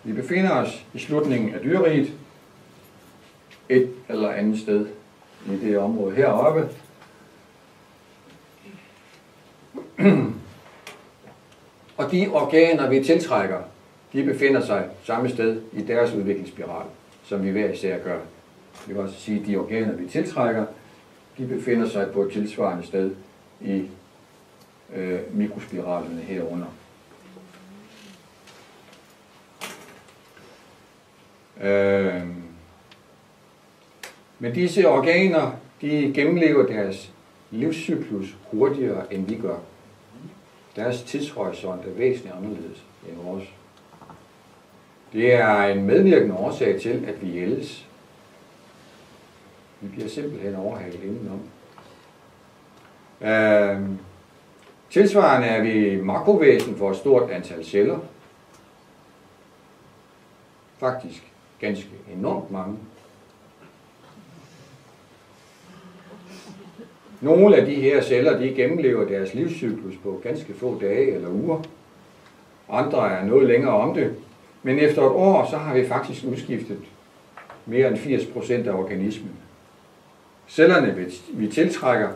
Vi befinder os i slutningen af dyreriget, et eller andet sted i det område heroppe. Og de organer, vi tiltrækker, de befinder sig samme sted i deres udviklingsspiral, som vi hver især gør. Vi vil også sige, at de organer, vi tiltrækker, de befinder sig på et tilsvarende sted i mikrospiralerne herunder. Men disse organer, de gennemlever deres livscyklus hurtigere, end vi gør. Deres tidshorisont er væsentligt anderledes end vores. Det er en medvirkende årsag til, at vi ældes. Vi bliver simpelthen overhalet indenom. Tilsvarende er vi makrovæsen for et stort antal celler. Faktisk ganske enormt mange. Nogle af de her celler, de gennemlever deres livscyklus på ganske få dage eller uger. Andre er noget længere om det. Men efter et år, så har vi faktisk udskiftet mere end 80% af organismen. Cellerne, vi tiltrækker,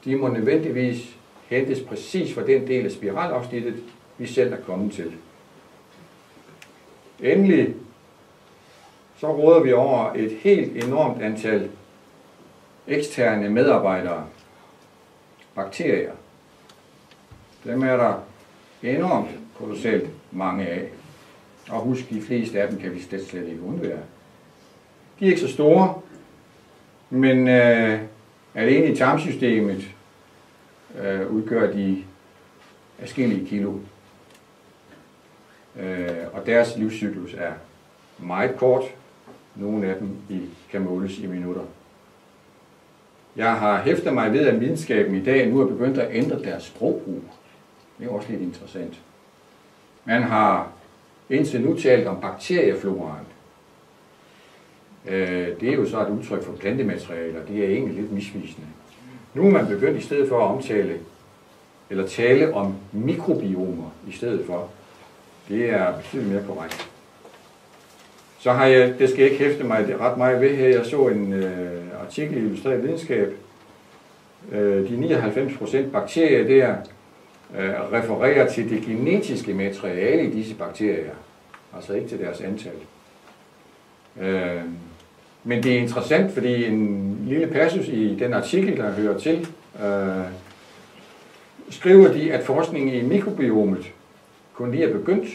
de må nødvendigvis hentes præcis fra den del af spiralafsnittet, vi selv er kommet til. Endelig så råder vi over et helt enormt antal eksterne medarbejdere, bakterier. Dem er der enormt kolossalt mange af. Og husk, de fleste af dem kan vi slet ikke undvære. De er ikke så store, men alene i tarmsystemet udgør de adskillige kilo. Og deres livscyklus er meget kort. Nogle af dem kan måles i minutter. Jeg har hæftet mig ved, at videnskaben i dag nu er begyndt at ændre deres sprogbrug. Det er også lidt interessant. Man har indtil nu talt om bakteriefloraen. Det er jo så et udtryk for plantematerialer. Det er egentlig lidt misvisende. Nu er man begyndt i stedet for at omtale eller tale om mikrobiomer i stedet for. Det er betydeligt mere korrekt. Så har jeg, det skal jeg ikke hæfte mig ret meget ved her, jeg så en artikel i Illustreret Videnskab. De 99% bakterier der refererer til det genetiske materiale i disse bakterier, altså ikke til deres antal. Men det er interessant, fordi en lille passus i den artikel, der hører til, skriver de, at forskningen i mikrobiomet kun lige er begyndt.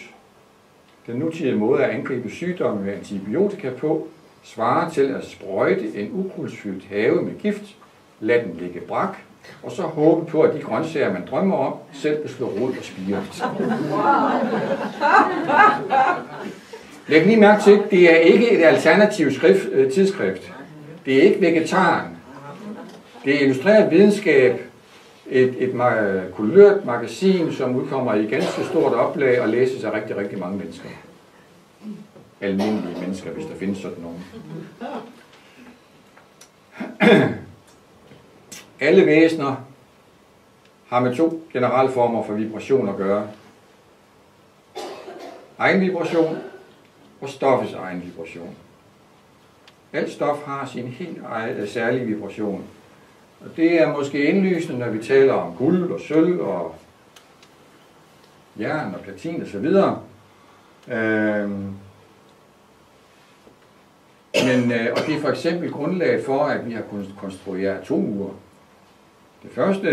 Den nutidige måde at angribe sygdomme med antibiotika på svarer til at sprøjte en ukrudtsfyldt have med gift, lade den ligge brak, og så håbe på, at de grøntsager, man drømmer om, selv vil slå rod og spire. Læg lige mærke til, at det er ikke et alternativt tidsskrift. Det er ikke vegetaren. Det er Illustreret Videnskab, et kulørt magasin, som udkommer i ganske stort oplag og læses af rigtig, rigtig mange mennesker. Almindelige mennesker, hvis der findes sådan nogen. Alle væsener har med to generelle former for vibration at gøre. Egen vibration og stoffets egen vibration. Alt stof har sin helt særlige vibration. Og det er måske indlysende, når vi taler om guld og sølv og jern og platin og så videre. Og det er for eksempel grundlaget for, at vi har kunnet konstruere atomure. Det første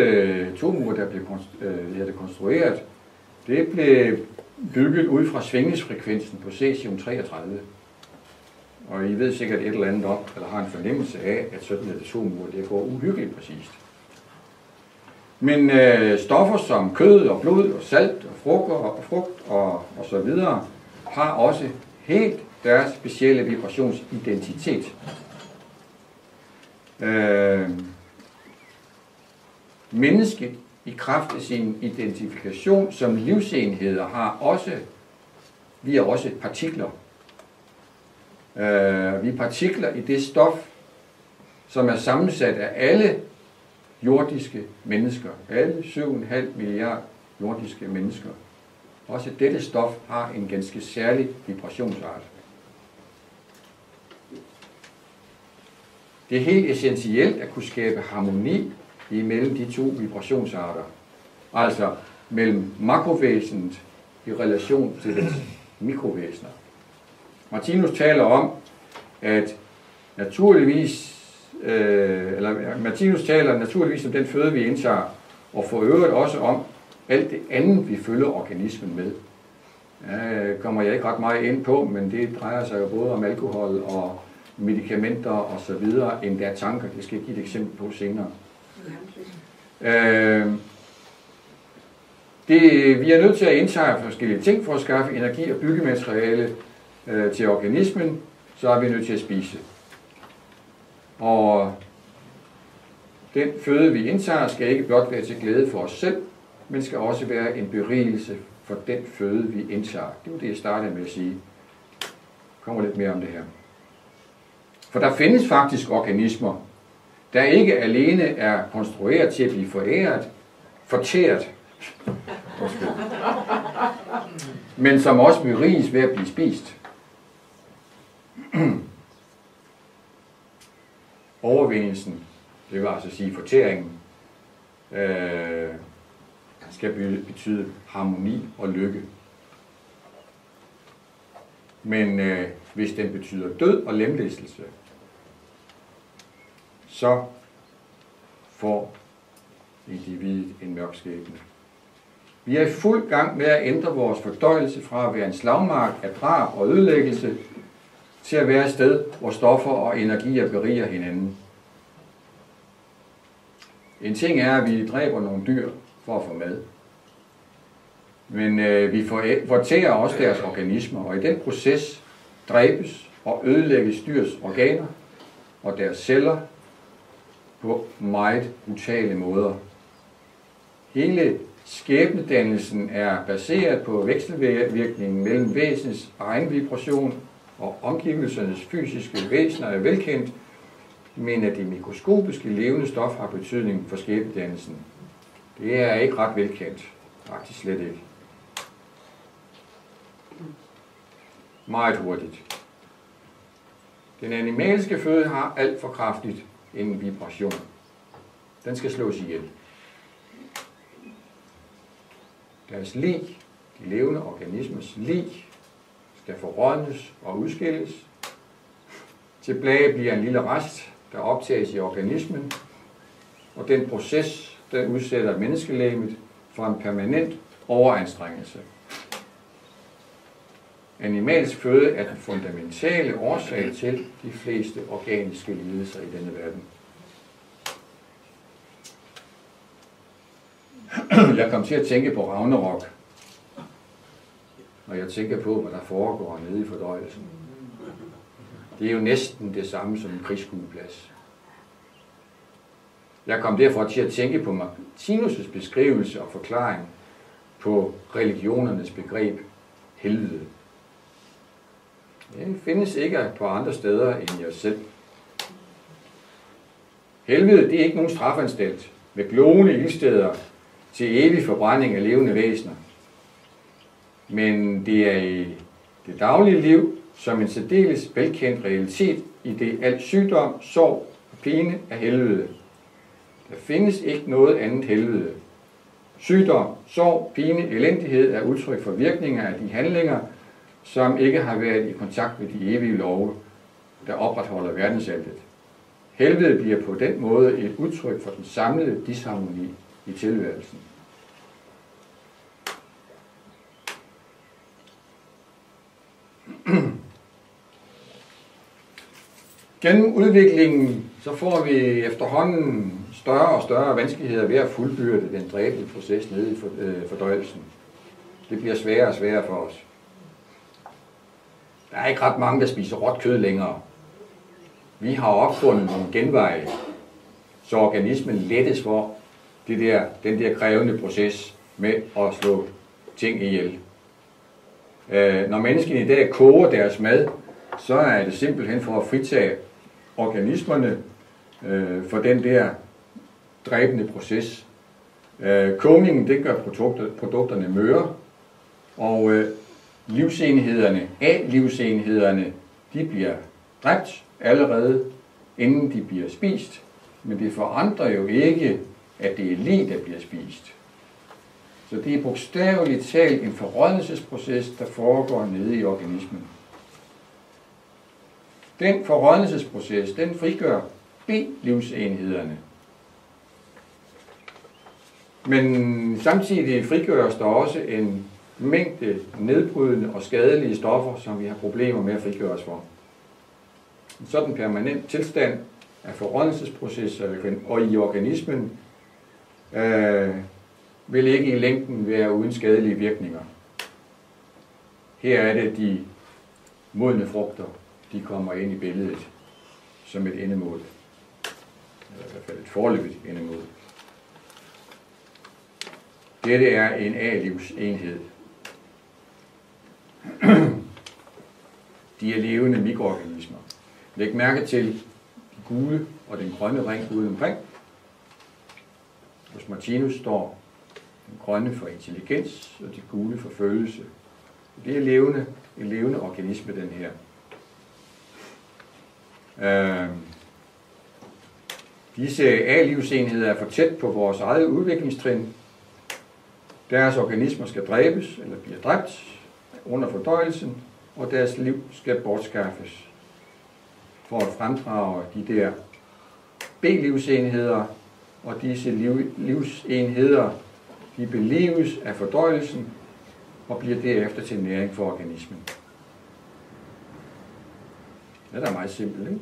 atomure, der blev konstrueret, det blev bygget ud fra svingningsfrekvensen på cesium-33. Og I ved sikkert et eller andet om, eller har en fornemmelse af, at sådan et atomur, det går uhyggeligt præcist. Men stoffer som kød og blod og salt og frugt og så videre, har også helt deres specielle vibrationsidentitet. Mennesket i kraft af sin identifikation som livsenheder vi er også partikler. Vi er partikler i det stof, som er sammensat af alle jordiske mennesker. Alle 7,5 milliarder jordiske mennesker. Også dette stof har en ganske særlig vibrationsart. Det er helt essentielt at kunne skabe harmoni imellem de to vibrationsarter. Altså mellem makrovæsenet i relation til dets mikrovæsener. Martinus taler om, at Martinus taler naturligvis om den føde, vi indtager, og for øvrigt også om alt det andet, vi fylder organismen med. Kommer jeg ikke ret meget ind på, men det drejer sig jo både om alkohol og medicamenter og så videre, end der er tanker. Det skal jeg give et eksempel på senere. Vi er nødt til at indtage forskellige ting for at skaffe energi og byggemateriale til organismen, så er vi nødt til at spise. Og den føde, vi indtager, skal ikke blot være til glæde for os selv, men skal også være en berigelse for den føde, vi indtager. Det var det, jeg startede med at sige. Der kommer lidt mere om det her. For der findes faktisk organismer, der ikke alene er konstrueret til at blive fortæret, men som også beriges ved at blive spist. Overvindelsen, det vil altså sige fortæringen, skal betyde harmoni og lykke. Men hvis den betyder død og lemlæstelse, så får individet en mørk skæbne. Vi er i fuld gang med at ændre vores fordøjelse fra at være en slagmark af drab og ødelæggelse til at være et sted, hvor stoffer og energier beriger hinanden. En ting er, at vi dræber nogle dyr for at få mad. Men vi fortærer også deres organismer, og i den proces dræbes og ødelægges dyrs organer og deres celler på meget brutale måder. Hele skæbnedannelsen er baseret på vekselvirkningen mellem væsenets egen vibration og omgivelsernes fysiske væsener er velkendt, men at det mikroskopiske levende stof har betydning for skæbnedannelsen. Det er ikke ret velkendt. Faktisk slet ikke. Meget hurtigt. Den animalske føde har alt for kraftigt en vibration. Den skal slås ihjel. Deres lig, de levende organismers lig, skal forrådnes og udskilles. Tilbage bliver en lille rest, der optages i organismen, og den proces, der udsætter menneskelægemet for en permanent overanstrengelse. Animalsk føde er den fundamentale årsag til de fleste organiske lidelser i denne verden. Jeg kom til at tænke på Ragnarok, når jeg tænker på, hvad der foregår nede i fordøjelsen. Det er jo næsten det samme som en krigsskueplads. Jeg kom derfor til at tænke på Martinus' beskrivelse og forklaring på religionernes begreb helvede. Det findes ikke på andre steder end i os selv. Helvede, det er ikke nogen strafanstalt med glående ildsteder, til evig forbrænding af levende væsener. Men det er i det daglige liv som en særdeles velkendt realitet i det al sygdom, sorg og pine af helvede. Der findes ikke noget andet helvede. Sygdom, sorg, pine, elendighed er udtryk for virkninger af de handlinger, som ikke har været i kontakt med de evige love, der opretholder verdensaltet. Helvede bliver på den måde et udtryk for den samlede disharmoni i tilværelsen. Gennem udviklingen så får vi efterhånden større og større vanskeligheder ved at fuldbyrde den dræbende proces nede i fordøjelsen. Det bliver sværere og sværere for os. Der er ikke ret mange, der spiser råt kød længere. Vi har opfundet nogle genveje, så organismen lettes for den der krævende proces med at slå ting ihjel. Når menneskene i dag koger deres mad, så er det simpelthen for at fritage organismerne for den der dræbende proces. Kogningen, det gør produkterne møre, og livsenhederne, de bliver dræbt allerede, inden de bliver spist. Men det forandrer jo ikke, at det er lig, der bliver spist. Så det er bogstaveligt talt en forrådnelsesproces, der foregår nede i organismen. Den forrådnelsesproces, den frigør B-livsenhederne. Men samtidig frigøres der også en mængde nedbrydende og skadelige stoffer, som vi har problemer med at frigøre os for. En sådan permanent tilstand af forrådnelsesprocesser og i organismen vil ikke i længden være uden skadelige virkninger. Her er det de modne frugter, de kommer ind i billedet som et endemål. Eller i hvert fald et foreløbigt endemål. Dette er en A-livsenhed. De er levende mikroorganismer. Læg mærke til de gule og den grønne ring ude omkring. Hos Martinus står den grønne for intelligens og de gule for følelse. Det er en levende organisme, den her. Disse A-livsenheder er for tæt på vores eget udviklingstrin. Deres organismer skal dræbes eller bliver dræbt under fordøjelsen, og deres liv skal bortskaffes for at fremdrage de der B-livsenheder, og disse livsenheder, de beleves af fordøjelsen og bliver derefter til næring for organismen. Det er da meget simpelt, ikke?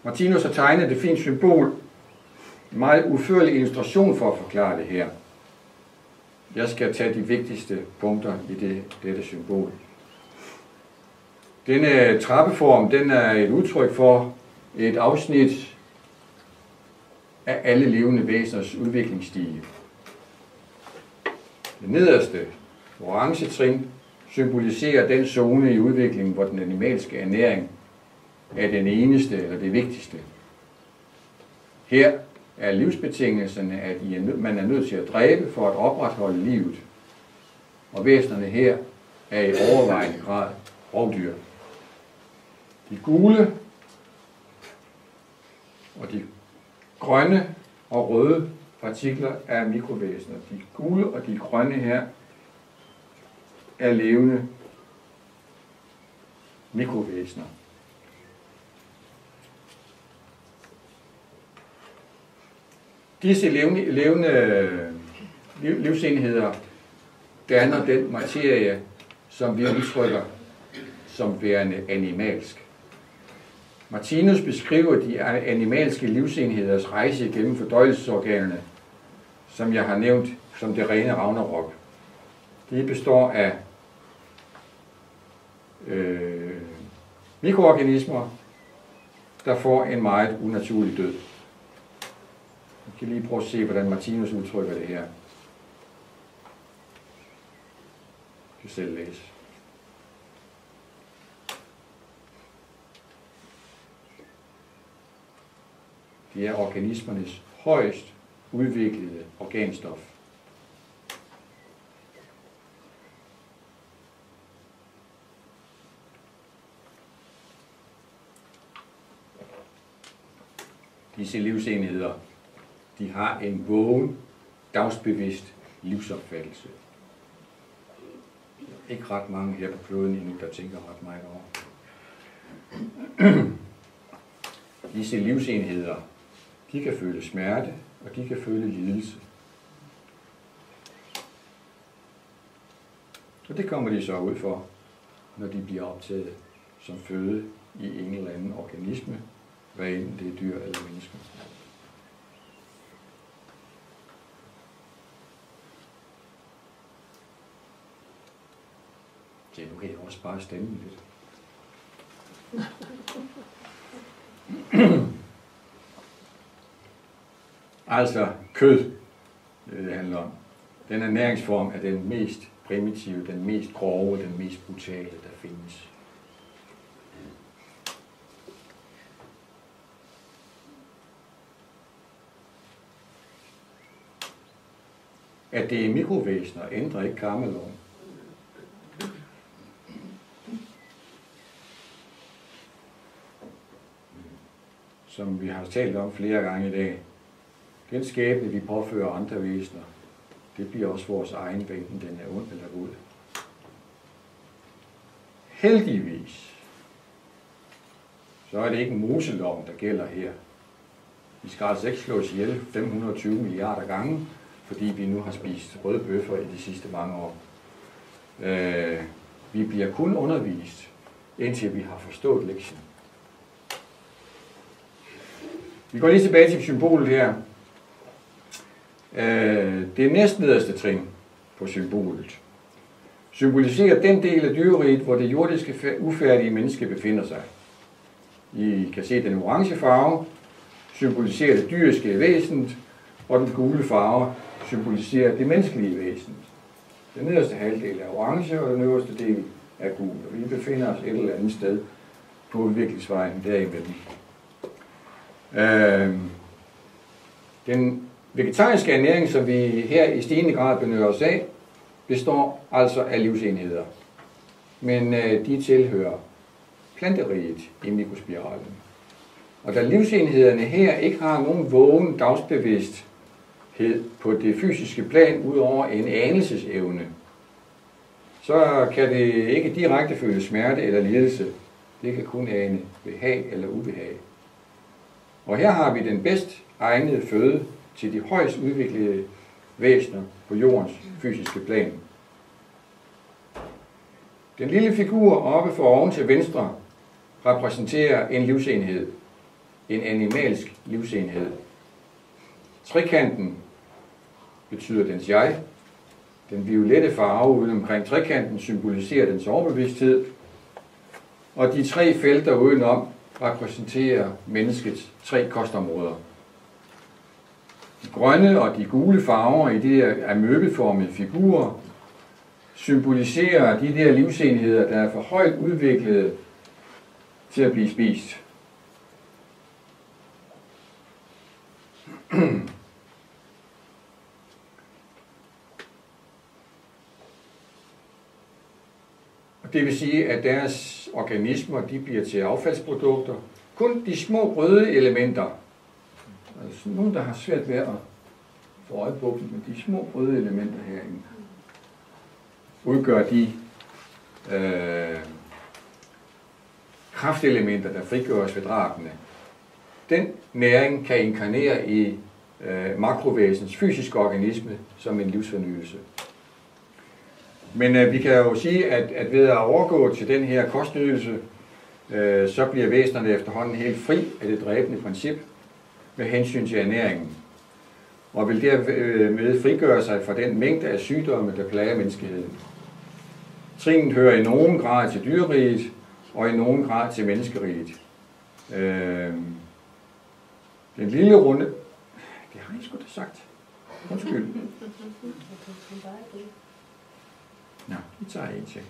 Martinus har tegnet et fint symbol, en meget udførlig illustration for at forklare det her. Jeg skal tage de vigtigste punkter i dette symbol. Denne trappeform, den er et udtryk for et afsnit af alle levende væseners udviklingsstige. Det nederste orange trin symboliserer den zone i udviklingen, hvor den animalske ernæring er den eneste eller det vigtigste. Her er livsbetingelserne, at man er nødt til at dræbe for at opretholde livet. Og væsenerne her er i overvejende grad rovdyr. De gule og de grønne og røde partikler er mikrovæsener. De gule og de grønne her er levende mikrovæsener. Disse levende livsenheder danner den materie, som vi udtrykker som værende animalsk. Martinus beskriver de animalske livsenheders rejse gennem fordøjelsesorganerne, som jeg har nævnt som det rene Ragnarok. De består af mikroorganismer, der får en meget unaturlig død. Vi kan lige prøve at se, hvordan Martinus udtrykker det her. Du kan selv læse. Det er organismernes højst udviklede organstof. Disse livsenheder, de har en vågen, dagsbevidst livsopfattelse. Ikke ret mange her på kloden endnu, der tænker ret meget over. Disse livsenheder, de kan føle smerte, og de kan føle lidelse. Og det kommer de så ud for, når de bliver optaget som føde i en eller anden organisme, hvad enten det er dyr eller mennesker. Ja, nu kan jeg også bare stemme lidt. Altså kød, det handler om. Den ernæringsform er den mest primitive, den mest grove, den mest brutale, der findes. At det er mikrovæsener ændrer ikke karmeloven. Som vi har talt om flere gange i dag. Den skæbne, vi påfører andre væsener, det bliver også vores egen, hvad enten den er ond eller god. Heldigvis, så er det ikke Moseloven, der gælder her. Vi skal altså ikke slås ihjel 520 milliarder gange, fordi vi nu har spist røde bøffer i de sidste mange år. Vi bliver kun undervist, indtil vi har forstået lektien. Vi går lige tilbage til symbolet her. Det næstnederste trin på symbolet symboliserer den del af dyreriget, hvor det jordiske ufærdige menneske befinder sig. I kan se den orange farve symboliserer det dyriske væsen, og den gule farve symboliserer det menneskelige væsen. Den nederste halvdel er orange, og den øverste del er gul. Og vi befinder os et eller andet sted på udviklingsvejen derimellem. Den vegetariske ernæring, som vi her i stigende grad benytter os af, består altså af livsenheder. Men de tilhører planteriget i mikrospiralen. Og da livsenhederne her ikke har nogen vågen dagsbevidsthed på det fysiske plan ud over en anelsesevne, så kan det ikke direkte føle smerte eller lidelse. Det kan kun ane behag eller ubehag. Og her har vi den bedst egnede føde til de højst udviklede væsener på jordens fysiske plan. Den lille figur oppe for oven til venstre repræsenterer en livsenhed, en animalsk livsenhed. Trekanten betyder dens jeg. Den violette farve uden omkring trekanten symboliserer dens overbevidsthed. Og de tre felter udenom repræsenterer menneskets tre kostområder. De grønne og de gule farver i de der amøbeformede figurer symboliserer de der livsenheder, der er for højt udviklede til at blive spist. Det vil sige, at deres organismer de bliver til affaldsprodukter. Kun de små røde elementer, altså nogen, der har svært ved at få øje på dem, men de små røde elementer herinde, udgør de kraftelementer, der frigøres ved drabene. Den næring kan inkarnere i makrovæsens fysiske organisme som en livsfornyelse. Men vi kan jo sige, at ved at overgå til den her kostnydelse, så bliver væsenerne efterhånden helt fri af det dræbende princip med hensyn til ernæringen, og vil dermed frigøre sig fra den mængde af sygdomme, der plager menneskeheden. Trinet hører i nogen grad til dyreriget, og i nogen grad til menneskeriget. Den lille runde... Det har jeg sgu da sagt. Undskyld. Nå, vi tager en til.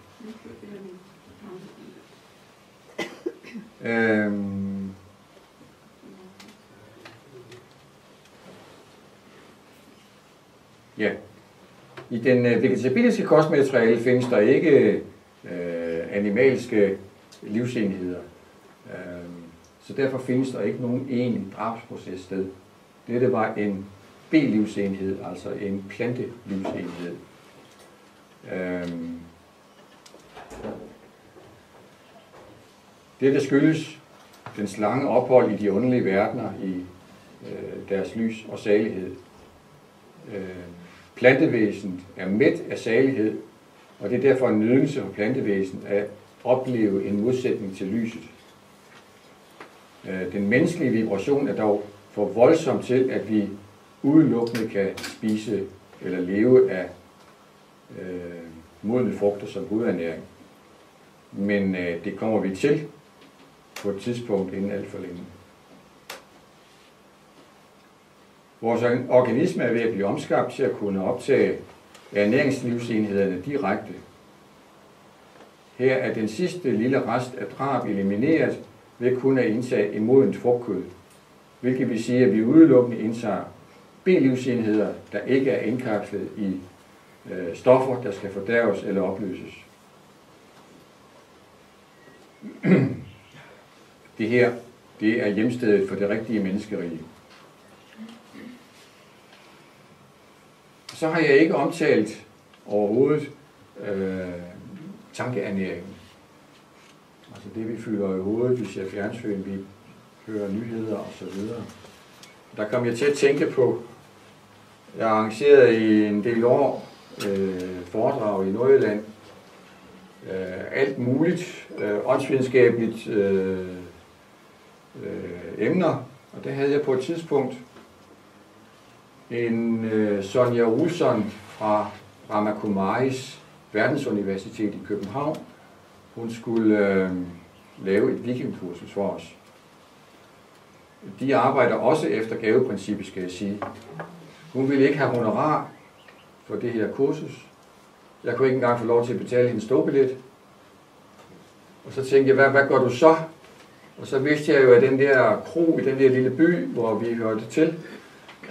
Ja. I den vegetabilske kostmateriale findes der ikke animalske livsenheder. Så derfor findes der ikke nogen egentlig drabsproces sted. Dette var en B-livsenhed, altså en plantelivsenhed. Dette skyldes dens lange ophold i de underlige verdener i deres lys og salighed. Plantevæsen er mæt af salighed, og det er derfor en nydelse for plantevæsen at opleve en modsætning til lyset. Den menneskelige vibration er dog for voldsom til, at vi udelukkende kan spise eller leve af modne frugter som hovedernæring. Men det kommer vi til på et tidspunkt inden alt for længe. Vores organisme er ved at blive omskabt til at kunne optage ernæringslivsenhederne direkte. Her er den sidste lille rest af drab elimineret ved kun at indtage modent frugtkød, hvilket vil sige, at vi udelukkende indtager B-livsenheder, der ikke er indkapslet i stoffer, der skal fordærves eller opløses. Det her, det er hjemstedet for det rigtige menneskerige. Så har jeg ikke omtalt overhovedet tankeernæringen. Altså det, vi fylder i hovedet, vi ser fjernsyn, vi hører nyheder osv. Der kom jeg til at tænke på, jeg har arrangeret i en del år foredrag i Nordjylland, alt muligt, åndsvidenskabeligt emner, og der havde jeg på et tidspunkt en Sonja Olsson fra Brahma Kumaris Verdensuniversitet i København. Hun skulle lave et vikingkursus for os. De arbejder også efter gaveprincippet, skal jeg sige. Hun ville ikke have honorar for det her kursus. Jeg kunne ikke engang få lov til at betale hendes ståbillet. Og så tænkte jeg, hvad gør du så? Og så vidste jeg jo, at den der kro i den der lille by, hvor vi hørte til,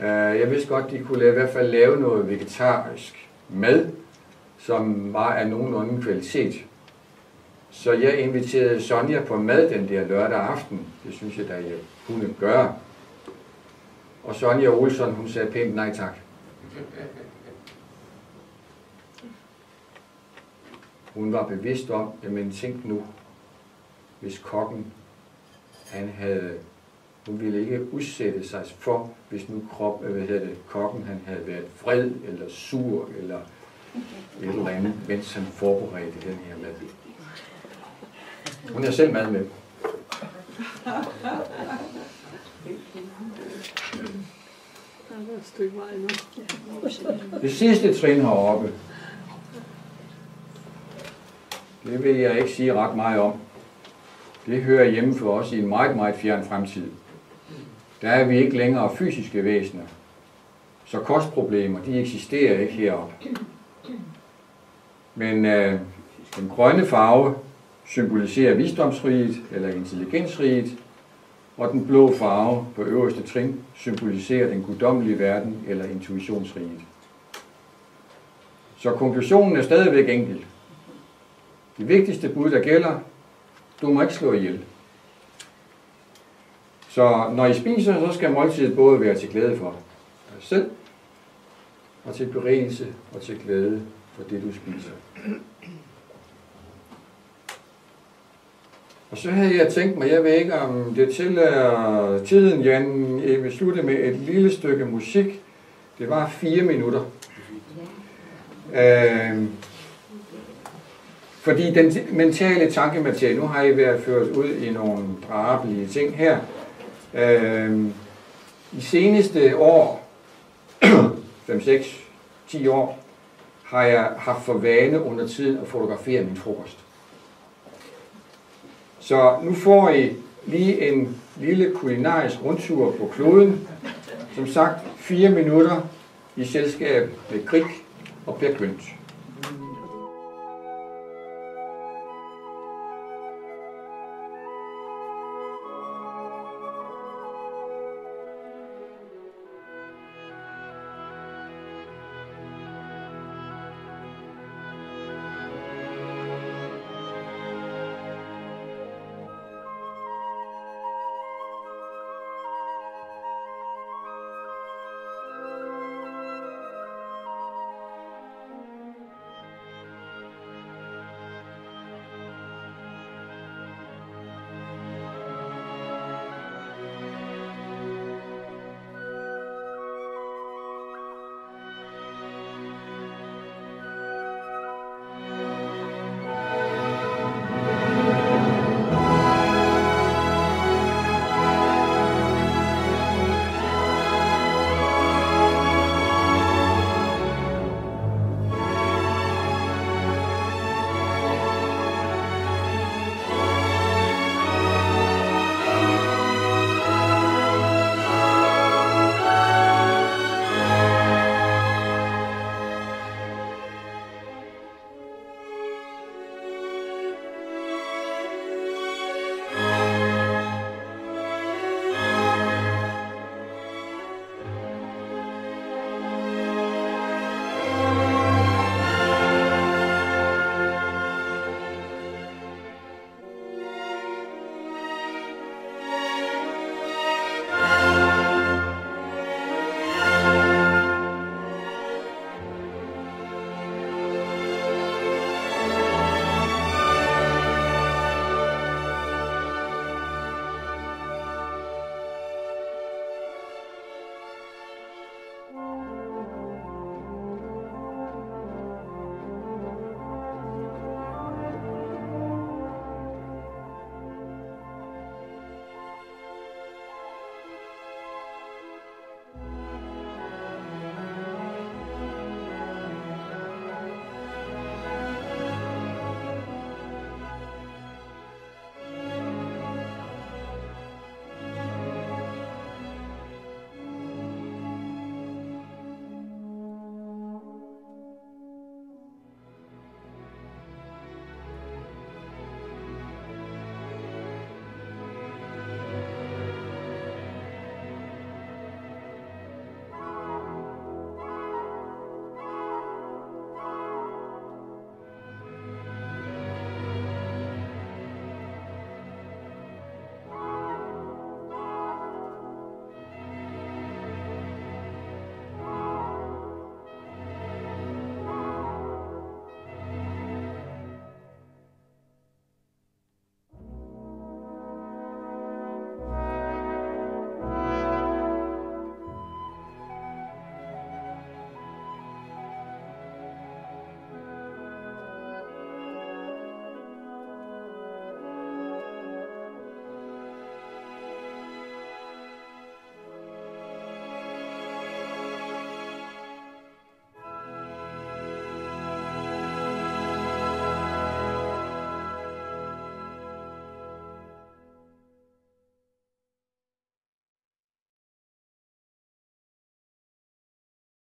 jeg vidste godt, at de kunne i hvert fald lave noget vegetarisk mad, som var af nogenlunde kvalitet. Så jeg inviterede Sonja på mad den der lørdag aften. Det synes jeg, da jeg kunne gøre. Og Sonja Olsson, hun sagde pænt nej tak. Hun var bevidst om, jamen tænk nu, hvis kokken, hun ville ikke udsætte sig for, hvis nu kokken han havde været vred eller sur eller et eller andet, mens han forberedte den her mad. Hun er selv mad med. Det sidste trin heroppe, det vil jeg ikke sige ret meget om. Det hører hjemme for os i en meget, meget fjern fremtid. Der er vi ikke længere fysiske væsener. Så kostproblemer, de eksisterer ikke heroppe. Men den grønne farve symboliserer visdomsriget eller intelligensriget, og den blå farve på øverste trin symboliserer den guddommelige verden eller intuitionsriget. Så konklusionen er stadigvæk enkel. Det vigtigste bud, der gælder, du må ikke slå ihjel. Så når I spiser, så skal måltidet både være til glæde for dig selv, og til berigelse og til glæde for det, du spiser. Og så havde jeg tænkt mig, jeg ved ikke om det tillader tiden, Jan, jeg vil slutte med et lille stykke musik. Det var 4 minutter. Fordi den mentale tankematerie, nu har I været ført ud i nogle drabelige ting her. I seneste år, 5, 6, 10 år, har jeg haft for vane under tiden at fotografere min frokost. Så nu får I lige en lille kulinarisk rundtur på kloden. Som sagt, 4 minutter i selskab med Grieg og Per Gynt.